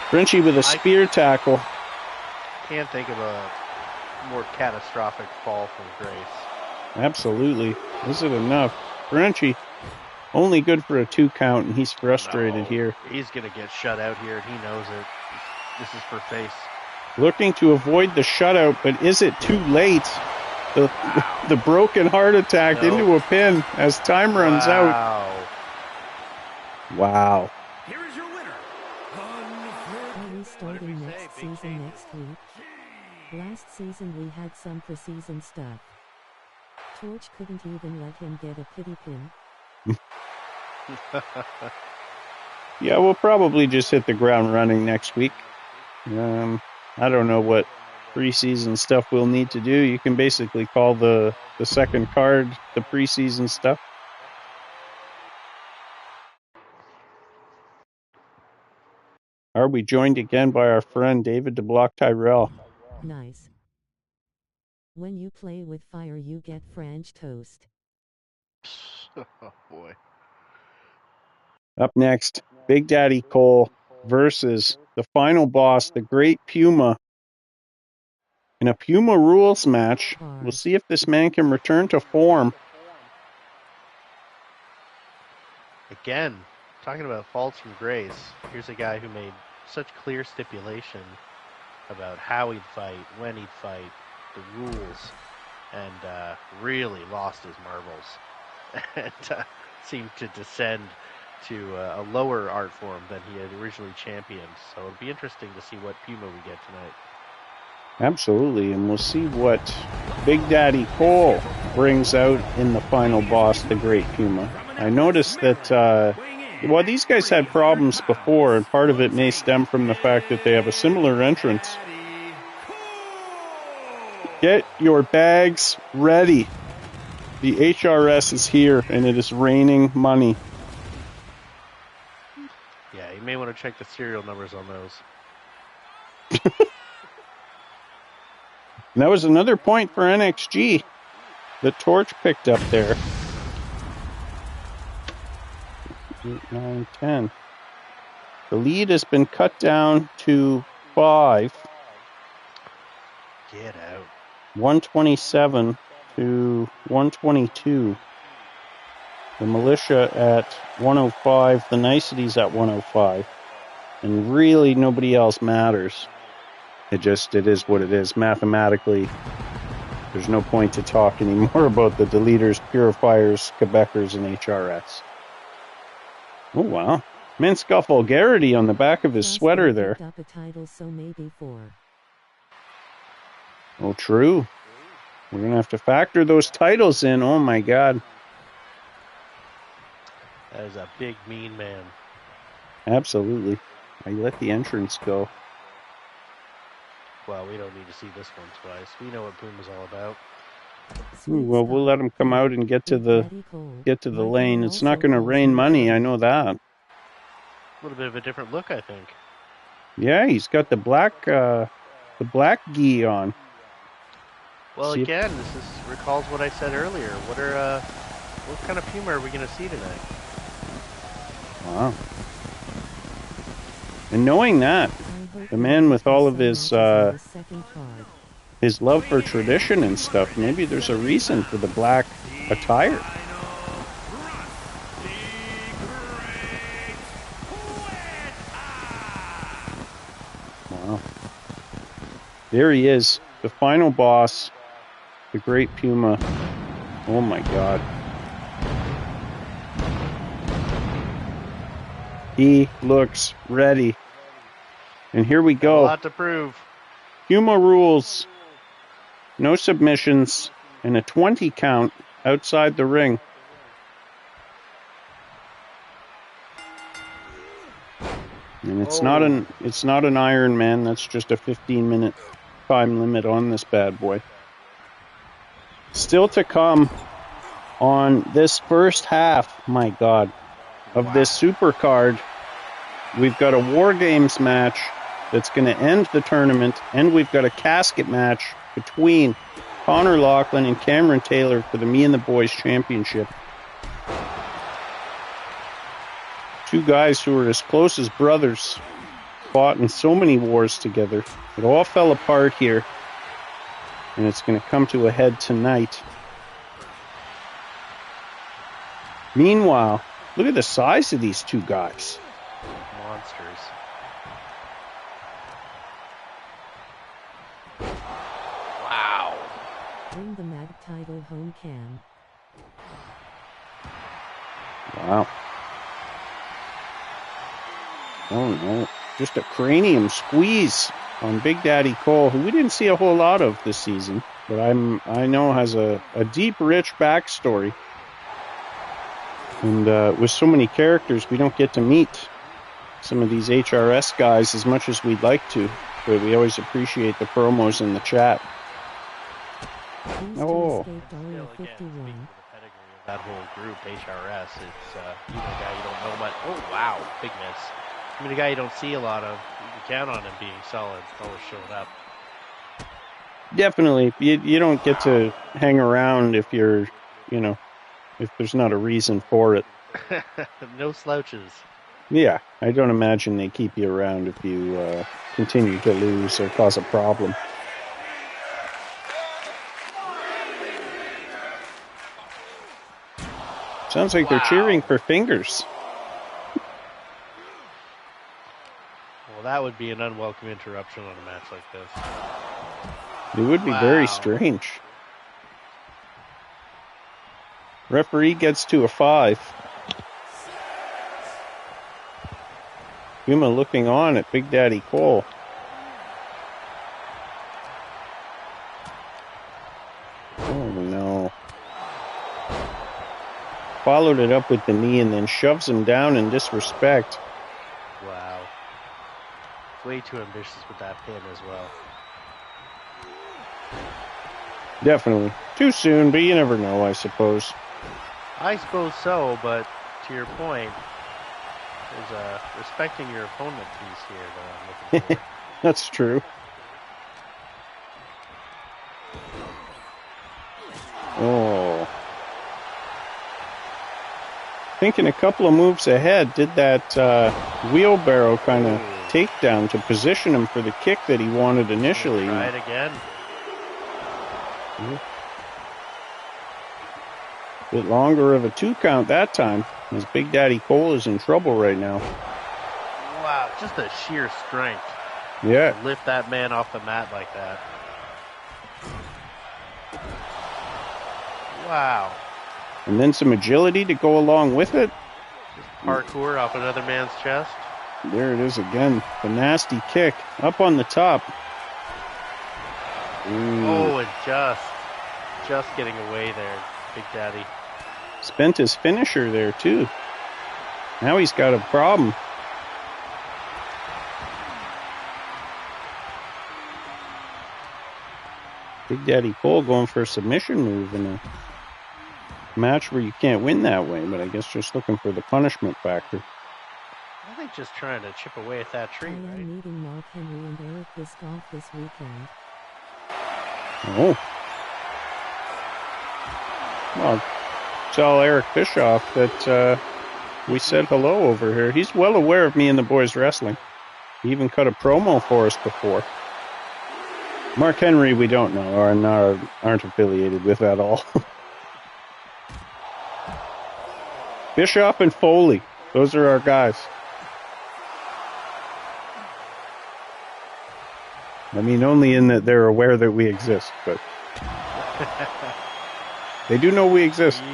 Frenchie with a spear tackle. Can't think of a more catastrophic fall from grace. Absolutely. Is it enough? Frenchie, only good for a 2 count, and he's frustrated No, here. He's going to get shut out here, and he knows it. This is for face. Looking to avoid the shutout, but is it too late? The broken heart attack No. into a pin as time runs out. Wow. Wow. Here is your winner. Are we starting next season next week? Last season we had some preseason stuff. Torch couldn't even let him get a pity pin. Yeah, we'll probably just hit the ground running next week. I don't know what preseason stuff we'll need to do. You can basically call the second card the preseason stuff. Are we joined again by our friend David DeBlock Tyrell? Nice. When you play with fire you get French toast. Oh, boy. Up next, Big Daddy Cole versus the final boss, the Great Puma. In a Puma rules match, we'll see if this man can return to form. Again, talking about faults from grace, here's a guy who made such clear stipulation about how he'd fight, when he'd fight, the rules, and really lost his marbles and seemed to descend to a lower art form than he had originally championed. So it'll be interesting to see what Puma we get tonight. Absolutely, and we'll see what Big Daddy Cole brings out in the final boss, the Great Puma. I noticed that, well, these guys had problems before, and part of it may stem from the fact that they have a similar entrance. Get your bags ready. The HRS is here, and it is raining money. Yeah, you may want to check the serial numbers on those. And that was another point for NXG that Torch picked up there. 8, 9, 10. The lead has been cut down to 5. Get out. 127 to 122. The Militia at 105. The Niceties at 105. And really nobody else matters. It is what it is. Mathematically, there's no point to talk anymore about the Deleters, Purifiers, Quebecers, and HRS. Oh, wow. Minsk got vulgarity on the back of his sweater there. Up a title, so maybe 4. Oh, true. We're going to have to factor those titles in. Oh, my God. That is a big, mean man. Absolutely. I let the entrance go. Well, we don't need to see this one twice. We know what Puma's all about. Ooh, well, we'll let him come out and get to the lane. It's not going to rain money. I know that. A little bit of a different look, I think. Yeah, he's got the black gi on. Well, again, this recalls what I said earlier. What kind of Puma are we going to see tonight? Wow. And knowing that, the man with all of his love for tradition and stuff, maybe there's a reason for the black attire. Wow. There he is, the final boss, the Great Puma. Oh my God. He looks ready. And here we go. A lot to prove. Puma rules. No submissions. And a 20 count outside the ring. And it's not an Iron Man. That's just a 15-minute time limit on this bad boy. Still to come on this first half, my God, of this super card. We've got a War Games match that's going to end the tournament, and we've got a casket match between Connor Lachlan and Cameron Taylor for the Me and the Boys Championship. Two guys who are as close as brothers, fought in so many wars together. It all fell apart here, and it's going to come to a head tonight. Meanwhile, look at the size of these two guys. Monsters. Wow. Bring the mag title home, Cam. Wow. Oh no. Just a cranium squeeze on Big Daddy Cole, who we didn't see a whole lot of this season, but I know has a deep, rich backstory. And with so many characters, we don't get to meet some of these HRS guys as much as we'd like to, but we always appreciate the promos in the chat. Oh. Still, again, speaking of the pedigree of that whole group, HRS, it's even a guy you don't know much. Oh, wow, big miss. I mean, a guy you don't see a lot of, you can count on him being solid, always showing up. Definitely. You don't get to hang around if you're, if there's not a reason for it. No slouches. Yeah, I don't imagine they keep you around if you continue to lose or cause a problem. Sounds like they're cheering for fingers. that would be an unwelcome interruption on a match like this. It would be very strange. Referee gets to a 5. Puma looking on at Big Daddy Cole. Oh no. Followed it up with the knee and then shoves him down in disrespect. Wow. Way too ambitious with that pin as well. Definitely. Too soon, but you never know, I suppose. I suppose so, but to your point, there's a respecting your opponent piece here that I'm looking for. That's true. Oh. Thinking a couple of moves ahead, did that wheelbarrow kind of takedown to position him for the kick that he wanted initially. Try it again. Bit longer of a 2 count that time, as Big Daddy Cole is in trouble right now. Wow, just the sheer strength. Yeah. To lift that man off the mat like that. Wow. And then some agility to go along with it. Just parkour off another man's chest. There it is again. The nasty kick up on the top. Ooh. Oh, and just getting away there, Big Daddy. Spent his finisher there too. Now he's got a problem. Big Daddy Cole going for a submission move in a match where you can't win that way, but I guess just looking for the punishment factor. I think just trying to chip away at that tree, I am right? meeting Mark Henry and Eric Bischoff this weekend. Oh. Well, tell Eric Bischoff that we said hello over here. He's well aware of me and the boys wrestling. He even cut a promo for us before. Mark Henry, we don't know, aren't affiliated with at all. Bischoff and Foley, those are our guys. I mean, only in that they're aware that we exist, but they do know we exist. Huge.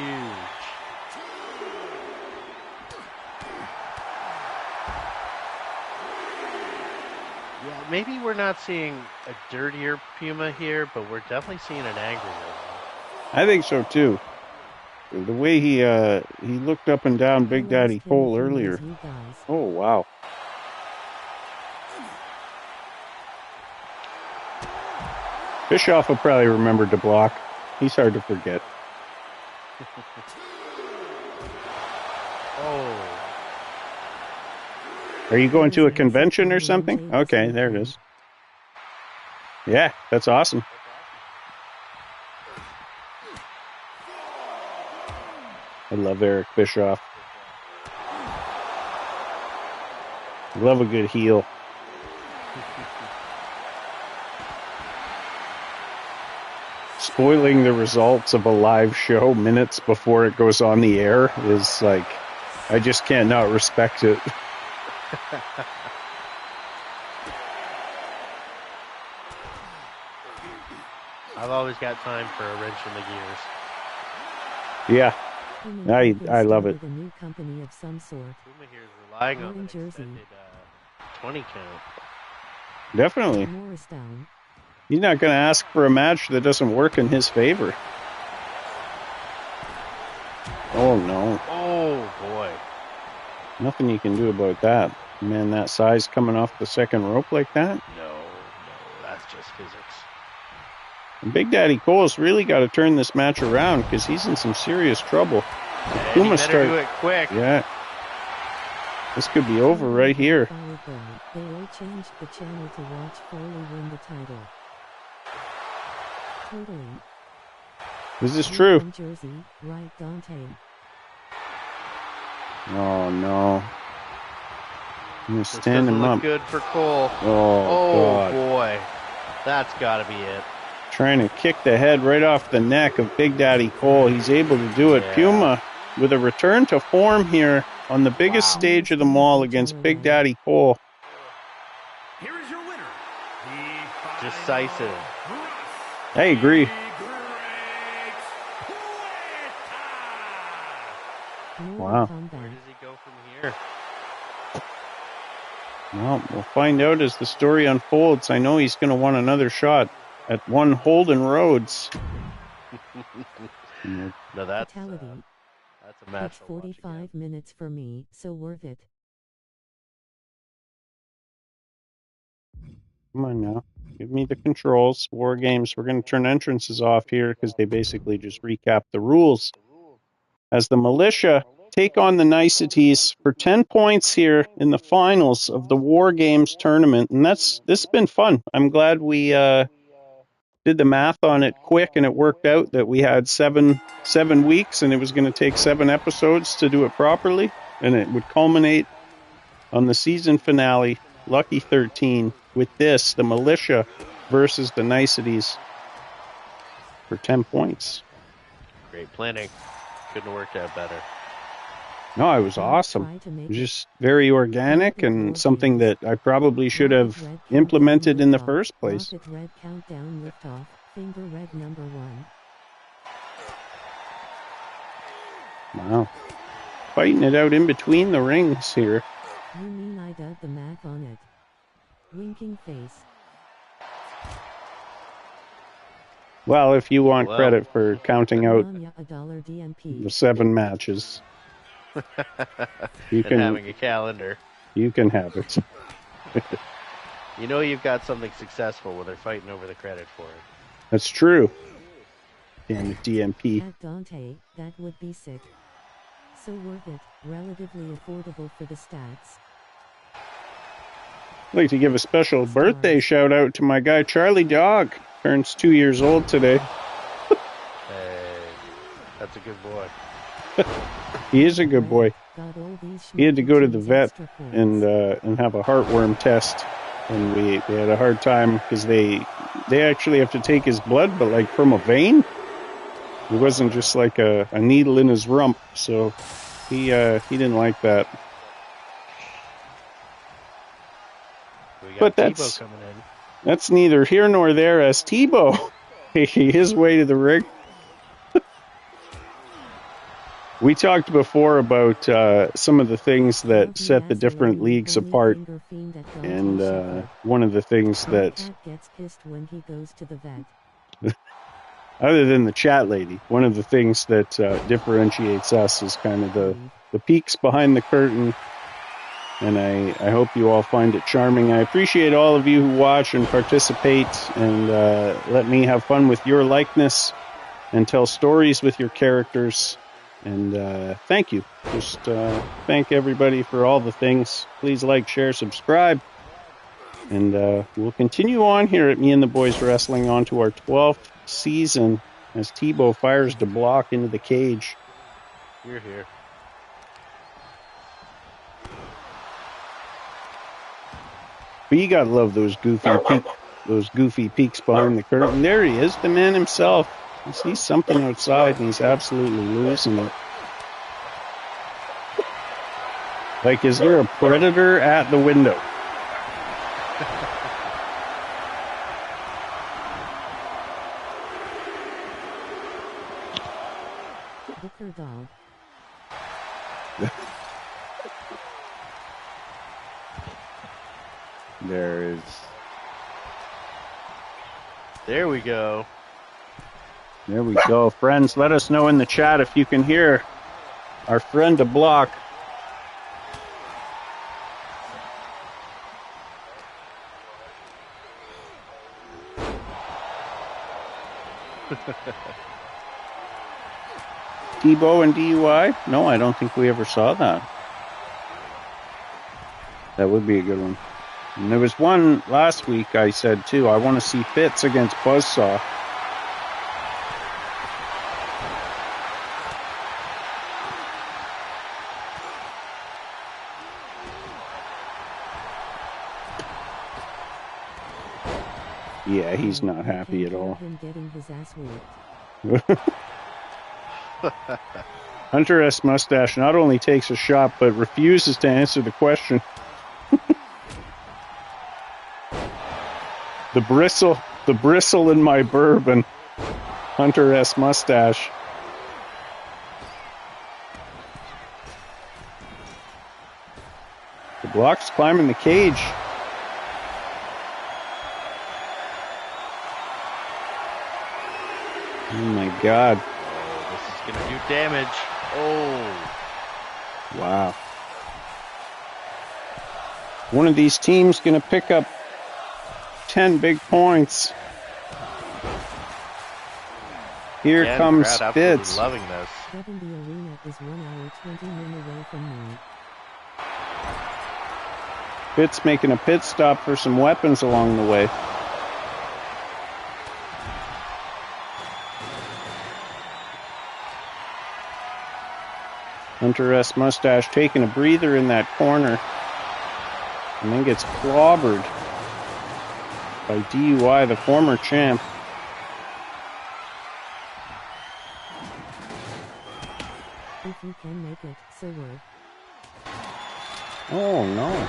Yeah, maybe we're not seeing a dirtier Puma here, but we're definitely seeing an angrier one. I think so too. The way he looked up and down Big Daddy Cole earlier. Oh wow. Bischoff will probably remember to block. He's hard to forget. Oh. Are you going to a convention or something? Okay, there it is. Yeah, that's awesome. I love Eric Bischoff. Love a good heel. Spoiling the results of a live show minutes before it goes on the air is like, I just can't not respect it. I've always got time for a wrench in the Yeah, gears. I love it. A new company of some sort. Puma here is relying on Orange an jersey. extended 20 count. Definitely. Morristown. He's not going to ask for a match that doesn't work in his favor. Oh, no. Oh, boy. Nothing you can do about that. Man, that size coming off the second rope like that. No, that's just physics. And Big Daddy Cole's really got to turn this match around because he's in some serious trouble. And Puma you better do it quick. Yeah. This could be over right here. They all changed the channel to watch Foley win the title. Totally. This is true. New Jersey, right, Dante? Oh, no. I'm going to This stand doesn't him look up. good for Cole. Oh, God. Boy. That's got to be it. Trying to kick the head right off the neck of Big Daddy Cole. He's able to do it. Yeah. Puma with a return to form here on the biggest Wow. stage of them all against Big Daddy Cole. Here is your winner, the Decisive. I agree. Wow. Where does he go from here? Well, we'll find out as the story unfolds. I know he's going to want another shot at one Holden Rhodes. No, that's Fatality. a match. It's 45 minutes for me, so worth it. Come on now. Give me the controls. War Games. We're going to turn entrances off here because they basically just recap the rules. As the Militia take on the Niceties for 10 points here in the finals of the War Games tournament. And this has been fun. I'm glad we did the math on it quick, and it worked out that we had seven weeks, and it was going to take 7 episodes to do it properly, and it would culminate on the season finale, Lucky 13, with this, the Militia versus the Niceties for 10 points. Great planning. Couldn't have worked out better. No, it was awesome. It was just very organic and something that I probably should have implemented in the first place. Rocket red countdown liftoff. Finger red number 1. Wow. Fighting it out in between the rings here. You mean I did the math on it? Winking face. Well, if you want credit for counting out Anya, $1 DMP. the 7 matches, you And can having a calendar. you can have it. You know you've got something successful when they're fighting over the credit for it. That's true. Damn it, DMP. At Dante, that would be sick. So worth it, relatively affordable for the stats. I'd like to give a special birthday shout out to my guy Charlie Dog. Turns 2 years old today. Hey, that's a good boy. He is a good boy. Got all these He had to go to the schmeats vet extra points. and have a heartworm test, and we had a hard time because they actually have to take his blood, but like from a vein. It wasn't just like a needle in his rump, so he didn't like that. We got But Tebow that's- coming in. That's neither here nor there as Tebow, his way to the ring. We talked before about some of the things that set the different leagues apart, and one of the things that, Cat gets pissed when he goes to the vet. other than the chat lady, one of the things that differentiates us is kind of the peeks behind the curtain, and I hope you all find it charming. I appreciate all of you who watch and participate, and let me have fun with your likeness and tell stories with your characters. And thank you. Just thank everybody for all the things. Please like, share, subscribe. And we'll continue on here at Me and the Boys Wrestling on to our 12th season as Tebow fires the block into the cage. You're here. But you gotta love those goofy peeks behind the curtain. There he is, the man himself. He sees something outside and he's absolutely losing it. Like, is there a predator at the window? Booker dog. There is. There we go. There we go. Friends, let us know in the chat if you can hear our friend a block. Tebow and DUI? No, I don't think we ever saw that. That would be a good one. And there was one last week I said too. I want to see Fitz against Buzzsaw. Yeah, he's not happy at all. Him getting his ass whooped. Hunter S. Mustache not only takes a shot, but refuses to answer the question. The bristle in my bourbon. Hunter S. Mustache. The Block's climbing the cage. Oh my God. Oh, this is going to do damage. Oh. Wow. One of these teams going to pick up 10 big points. Here Again, comes crowd absolutely Fitz. loving this. Kevin, the arena is 1 hour 20 minutes away from me. Fitz making a pit stop for some weapons along the way. Hunter S. Mustache taking a breather in that corner. And then gets clobbered by DUI, the former champ. If you can make it, so word. Oh no.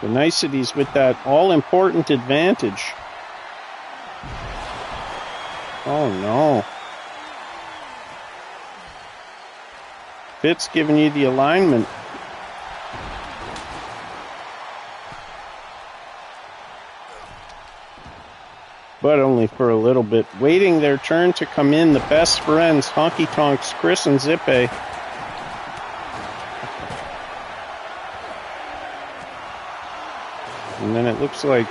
The niceties with that all-important advantage. Oh no. Fitz giving you the alignment. But only for a little bit. Waiting their turn to come in, the best friends, Honky Tonks, Chris and Zippe. And then it looks like...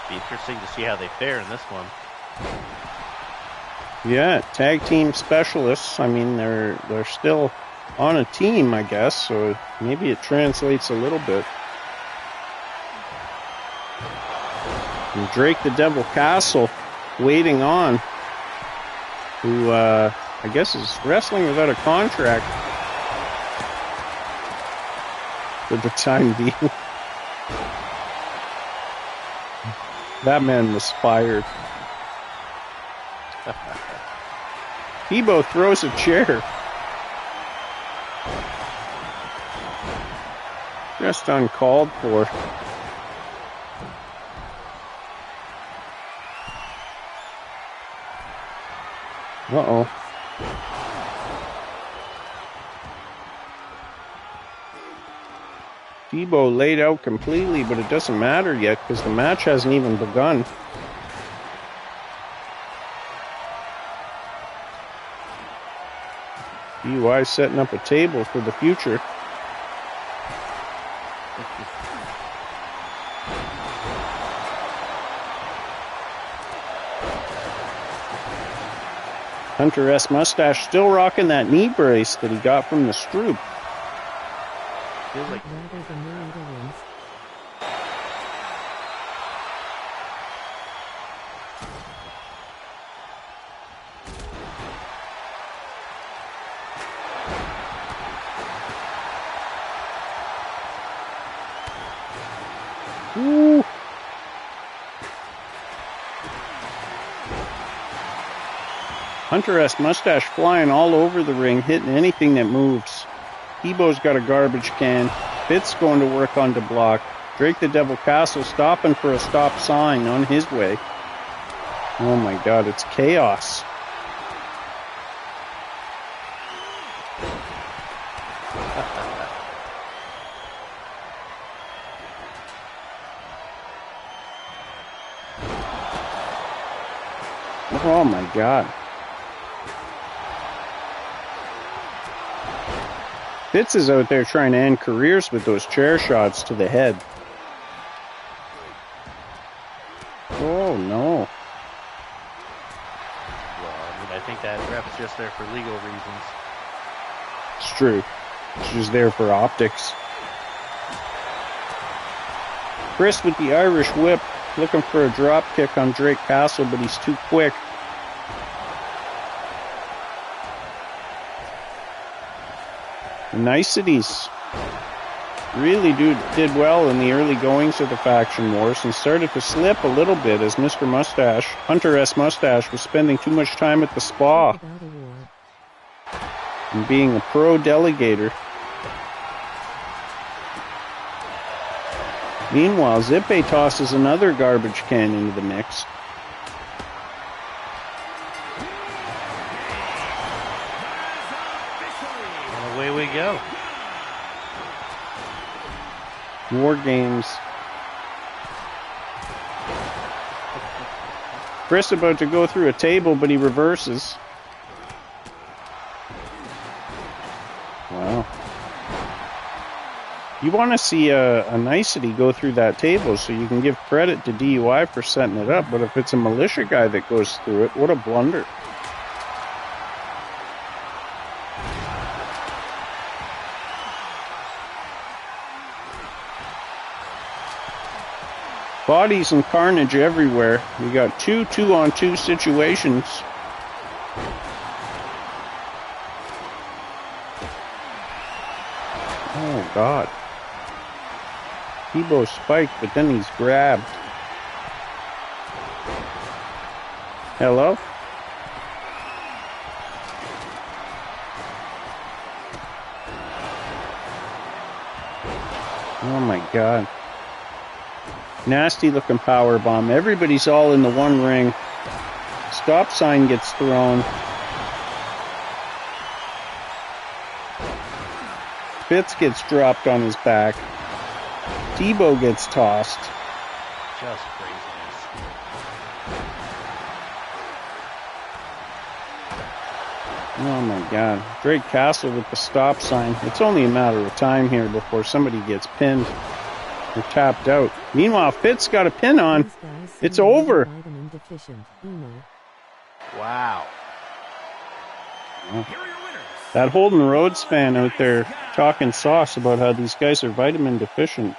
Be interesting to see how they fare in this one. Yeah, tag team specialists. I mean, they're still on a team, I guess, so maybe it translates a little bit. And Drake the Devil Castle waiting on, who I guess is wrestling without a contract for the time being. That man was fired. Tebow throws a chair. Just uncalled for. Uh-oh. Tebow laid out completely, but it doesn't matter yet because the match hasn't even begun. DUI setting up a table for the future. Hunter S. Mustache still rocking that knee brace that he got from the Stroop. Feels like Rather the narrator wins. Ooh. Hunter S. Mustache flying all over the ring, hitting anything that moves. Tebow's got a garbage can. Fitz going to work on the block. Drake the Devil Castle stopping for a stop sign on his way. Oh my God, it's chaos. Oh my God. Fitz is out there trying to end careers with those chair shots to the head. Oh no. Well, I mean, I think that ref's just there for legal reasons. It's true. It's just there for optics. Chris with the Irish whip, looking for a drop kick on Drake Castle, but he's too quick. The niceties really did well in the early goings of the faction wars and started to slip a little bit as Mr. Mustache, Hunter S. Mustache, was spending too much time at the spa. About a war. and being a pro delegator. Meanwhile, Zippe tosses another garbage can into the mix. And away we go. War games. Chris about to go through a table, but he reverses. Wow. You want to see a nicety go through that table so you can give credit to DUI for setting it up, but if it's a militia guy that goes through it, what a blunder. Bodies and carnage everywhere. We got two 2-on-2 situations. Oh, God. Tebow spiked, but then he's grabbed. Hello? Oh, my God. Nasty looking power bomb. Everybody's all in the one ring. Stop sign gets thrown. Fitz gets dropped on his back. Tebow gets tossed. Just craziness. Oh my God. Drake Castle with the stop sign. It's only a matter of time here before somebody gets pinned. They're tapped out. Meanwhile, Fitz got a pin on. It's over. Wow. That Holden Rhodes fan out there talking sauce about how these guys are vitamin deficient.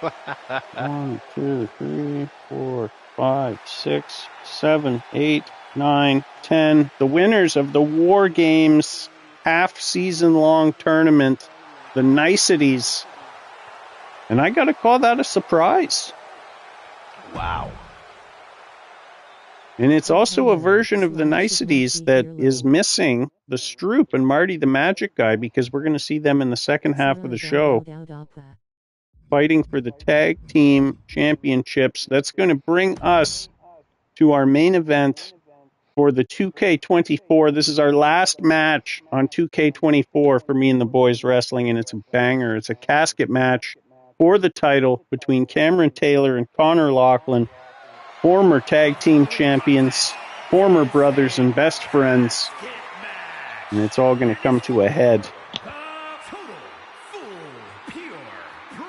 1, 2, 3, 4, 5, 6, 7, 8, 9, 10. The winners of the War Games half-season-long tournament. The Niceties. And I got to call that a surprise. Wow. And it's also a version of the Niceties that is missing the Stroop and Marty the Magic Guy, because we're going to see them in the second half of the show fighting for the tag team championships. That's going to bring us to our main event for the 2K24. This is our last match on 2K24 for me and the boys wrestling, and it's a banger. It's a casket match for the title between Cameron Taylor and Connor Lachlan, former tag team champions, former brothers and best friends. And it's all going to come to a head. Total Full Pure Pro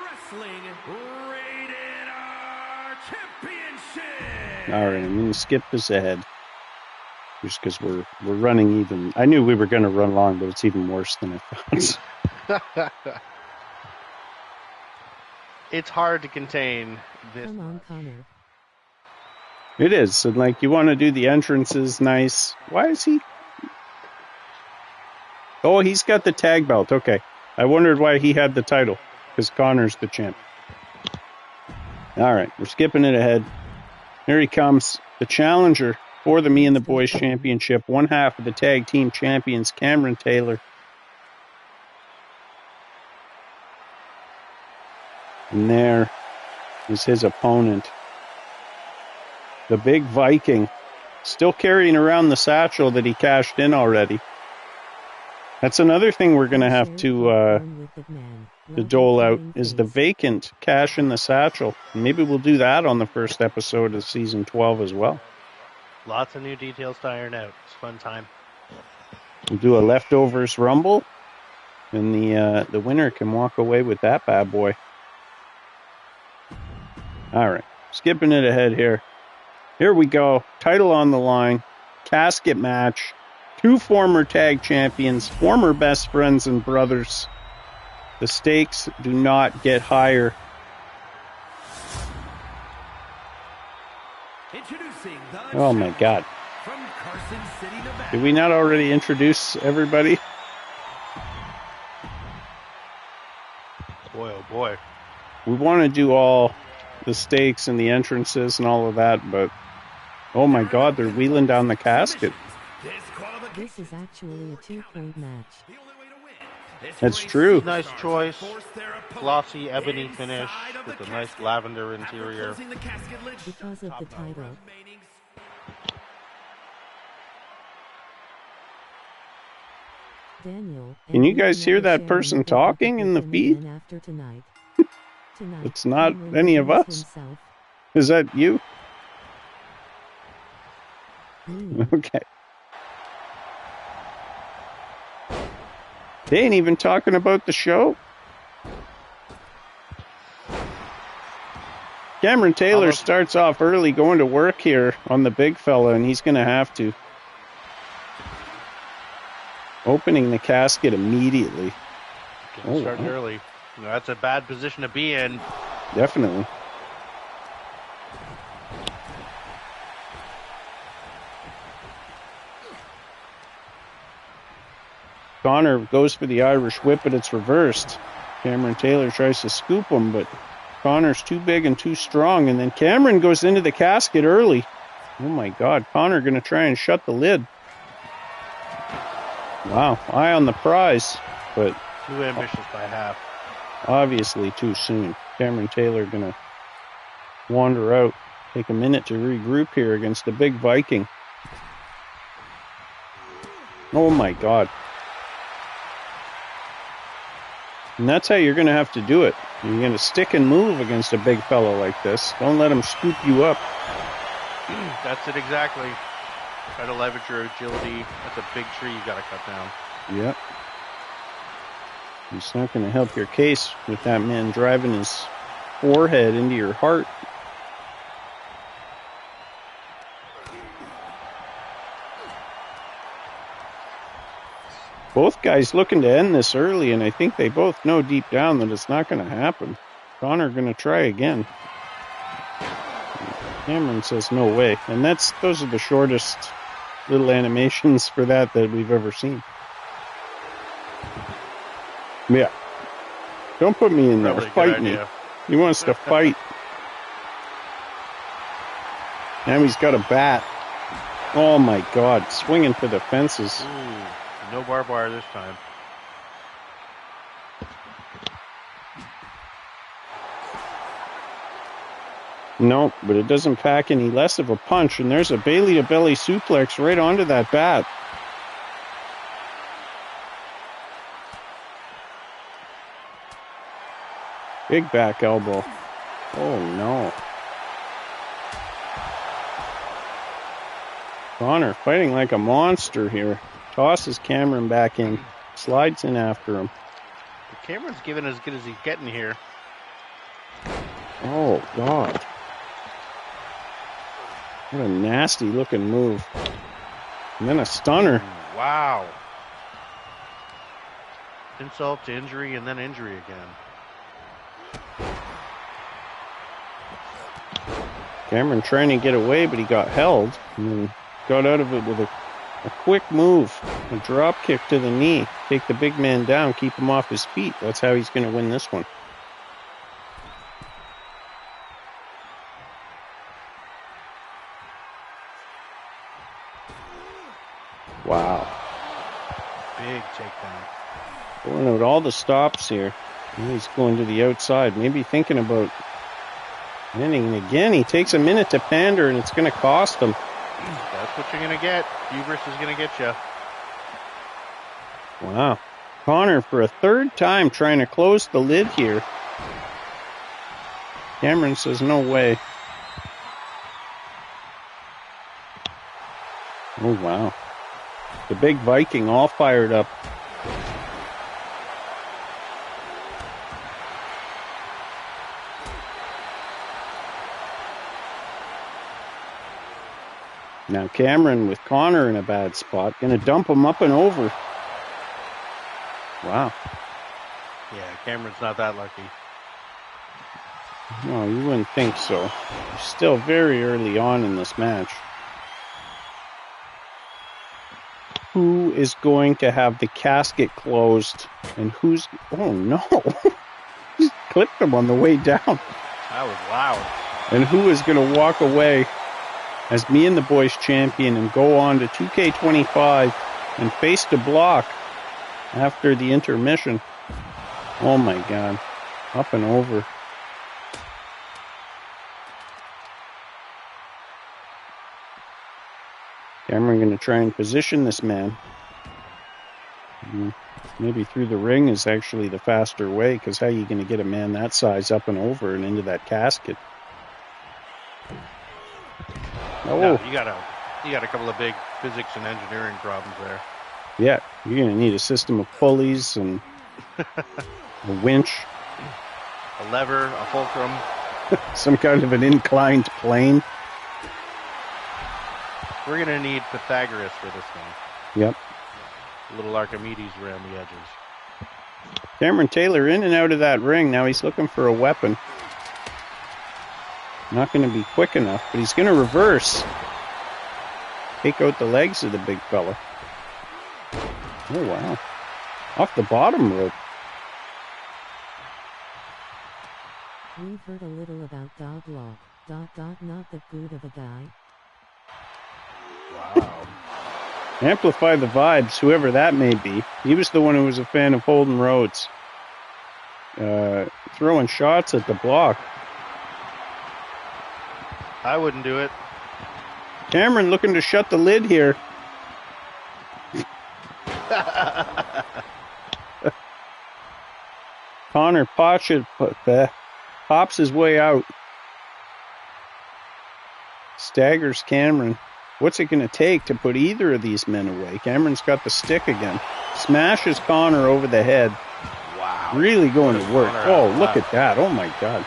Wrestling Rated R Championship. All right, I'm going to skip this ahead just because we're running even. I knew we were going to run long, but it's even worse than I thought. It's hard to contain this. Come on, Connor. It is. And like, you want to do the entrances nice. Why is he? Oh, he's got the tag belt. Okay. I wondered why he had the title, because Connor's the champ. All right, we're skipping it ahead. Here he comes, the challenger for the Me and the Boys Championship, one half of the tag team champions, Cameron Taylor. And there is his opponent, the Big Viking, still carrying around the satchel that he cashed in already. That's another thing we're going to have to dole out, is the vacant cash in the satchel. Maybe we'll do that on the first episode of season 12 as well. Lots of new details to iron out. It's a fun time. We'll do a leftovers rumble, and the winner can walk away with that bad boy. All right, skipping it ahead here. Here we go. Title on the line. Casket match. Two former tag champions, former best friends and brothers. The stakes do not get higher. Introducing the Oh my God. from Carson City, Nevada. Did we not already introduce everybody? Boy, oh boy. We want to do all the stakes and the entrances and all of that, but oh my God, they're wheeling down the casket. Disqualification This is actually a 2-point match. The only way to win is That's for a true. superstar Nice to choice. force their opponent Glossy ebony finish inside of with the a nice casket. lavender After interior. closing the casket lid shut, Because of the title. remaining Daniel. Can and you guys Ethan hear are that sharing person the big talking in the with feed? women After tonight. Tonight, It's not Cameron any of reveals us. himself. Is that you? Me. Okay. They ain't even talking about the show. Cameron Taylor starts off early going to work here on the big fella, and he's going to have to. Opening the casket immediately. Getting started early. That's a bad position to be in. Definitely. Connor goes for the Irish whip, but it's reversed. Cameron Taylor tries to scoop him, but Connor's too big and too strong. And then Cameron goes into the casket early. Oh my God, Connor going to try and shut the lid. Wow, eye on the prize, but Too ambitious by half. obviously too soon. Cameron Taylor going to wander out, take a minute to regroup here against the big Viking. Oh my God. And that's how you're going to have to do it. You're going to stick and move against a big fellow like this. Don't let him scoop you up. That's it exactly. Try to leverage your agility. That's a big tree you got to cut down. Yep. It's not going to help your case with that man driving his forehead into your heart. Both guys looking to end this early, and I think they both know deep down that it's not going to happen. Connor going to try again. Cameron says no way, and those are the shortest little animations for that we've ever seen. Yeah. Don't put me in there. Probably a good Fight me. idea. He wants to fight. Now he's got a bat. Oh my God, swinging for the fences. Ooh, no barbed wire this time. Nope, but it doesn't pack any less of a punch, and there's a belly-to-belly suplex right onto that bat. Big back elbow. Oh no. Connor fighting like a monster here. Tosses Cameron back in. Slides in after him. Cameron's giving as good as he's getting here. Oh, God. What a nasty looking move. And then a stunner. Wow. Insult to injury and then injury again. Cameron trying to get away, but he got held. And then got out of it with a quick move. A drop kick to the knee. Take the big man down, keep him off his feet. That's how he's going to win this one. Wow. Big takedown. Pulling out all the stops here. And he's going to the outside. Maybe thinking about ending it again. He takes a minute to pander, and it's going to cost him. That's what you're going to get. Hubris is going to get you. Wow. Connor, for a third time, trying to close the lid here. Cameron says, no way. Oh, wow. The big Viking all fired up. Now Cameron with Connor in a bad spot. Going to dump him up and over. Wow. Yeah, Cameron's not that lucky. No, you wouldn't think so. Still very early on in this match. Who is going to have the casket closed? And who's... Oh, no. He clipped him on the way down. That was loud. And who is going to walk away as Me and the Boys champion and go on to 2K25 and faced a block after the intermission. Oh my God. Up and over. Cameron going to try and position this man. Maybe through the ring is actually the faster way, because how are you going to get a man that size up and over and into that casket? Oh, No, you got a couple of big physics and engineering problems there. yeah. You're going to need a system of pulleys and a winch, A lever, a fulcrum. some kind of an inclined plane. We're gonna need Pythagoras for this one. Yep. A little Archimedes around the edges. Cameron Taylor in and out of that ring. Now he's looking for a weapon. Not going to be quick enough, but he's going to reverse. Take out the legs of the big fella. Oh, wow. Off the bottom rope. We've heard a little about dog law. ... Not that good of a guy. Wow. Amplify the vibes, whoever that may be. He was the one who was a fan of Holden Rhodes. Throwing shots at the block. I wouldn't do it. Cameron looking to shut the lid here. Connor pops his way out. Staggers Cameron. What's it going to take to put either of these men away? Cameron's got the stick again. Smashes Connor over the head. Wow. Really going to work. Connor Oh, out look loud. at that. Oh, my God.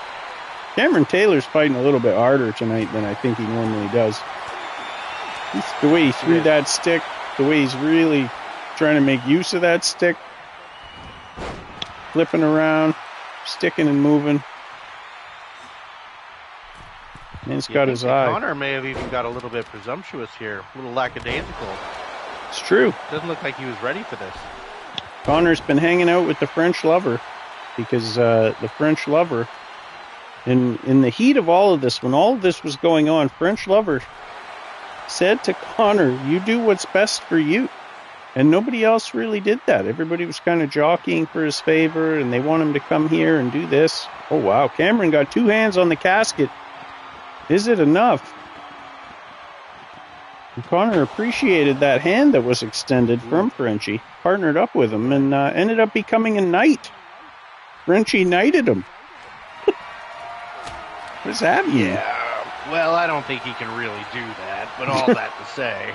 Cameron Taylor's fighting a little bit harder tonight than I think he normally does. The way he threw that stick, the way he's really trying to make use of that stick. Flipping around, sticking and moving. And he's got his eye. Connor may have even got a little bit presumptuous here. A little lackadaisical. It's true. Doesn't look like he was ready for this. Connor's been hanging out with the French lover because the French lover, in the heat of all of this, when all of this was going on, French lover said to Connor, "You do what's best for you." And nobody else really did that. Everybody was kind of jockeying for his favor, and they want him to come here and do this. Oh, wow. Cameron got two hands on the casket. Is it enough? And Connor appreciated that hand that was extended from Frenchie, partnered up with him, and ended up becoming a knight. Frenchie knighted him. What does that mean? Yeah. Well, I don't think he can really do that, but all that to say.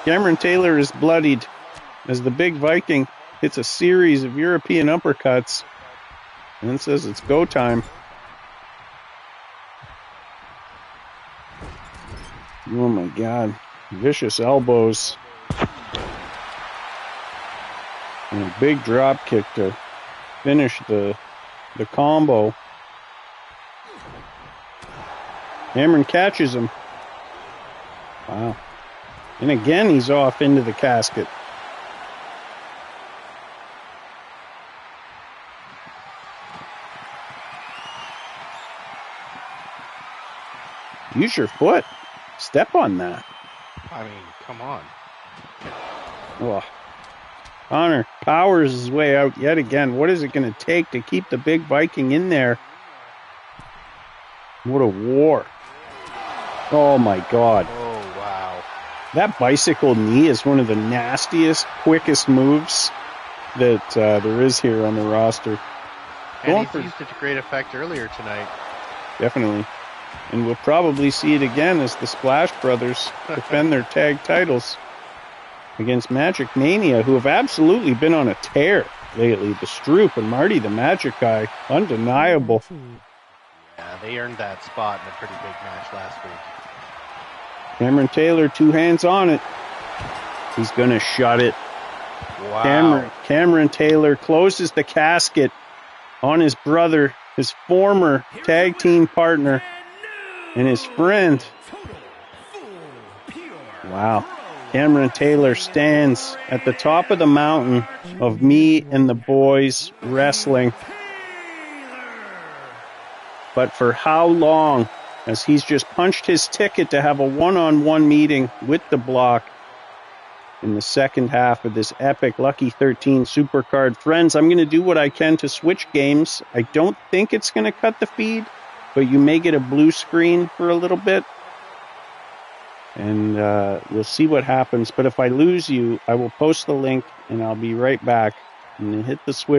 Cameron Taylor is bloodied as the big Viking hits a series of European uppercuts and then says it's go time. Oh my God. Vicious elbows. And a big drop kick to finish the combo. Cameron catches him. Wow. And again, he's off into the casket. Use your foot. Step on that. I mean, come on. Oh. Connor powers his way out yet again. What is it going to take to keep the big Viking in there? What a war. Oh my God. Oh, wow. That bicycle knee is one of the nastiest, quickest moves that there is here on the roster. And he's used it to great effect earlier tonight. Definitely. And we'll probably see it again as the Splash Brothers defend their tag titles against Magic Mania, who have absolutely been on a tear lately. The Stroop and Marty the Magic Guy, undeniable. Yeah, they earned that spot in a pretty big match last week. Cameron Taylor, two hands on it. He's going to shut it. Wow. Cameron Taylor closes the casket on his brother, his former tag team partner, and his friend. Wow. Cameron Taylor stands at the top of the mountain of Me and the Boys Wrestling. But for how long as he's just punched his ticket to have a one-on-one meeting with the block in the second half of this epic Lucky 13 Supercard. Friends, I'm going to do what I can to switch games. I don't think it's going to cut the feed, but you may get a blue screen for a little bit. And we'll see what happens. But if I lose you, I will post the link, and I'll be right back. And hit the switch.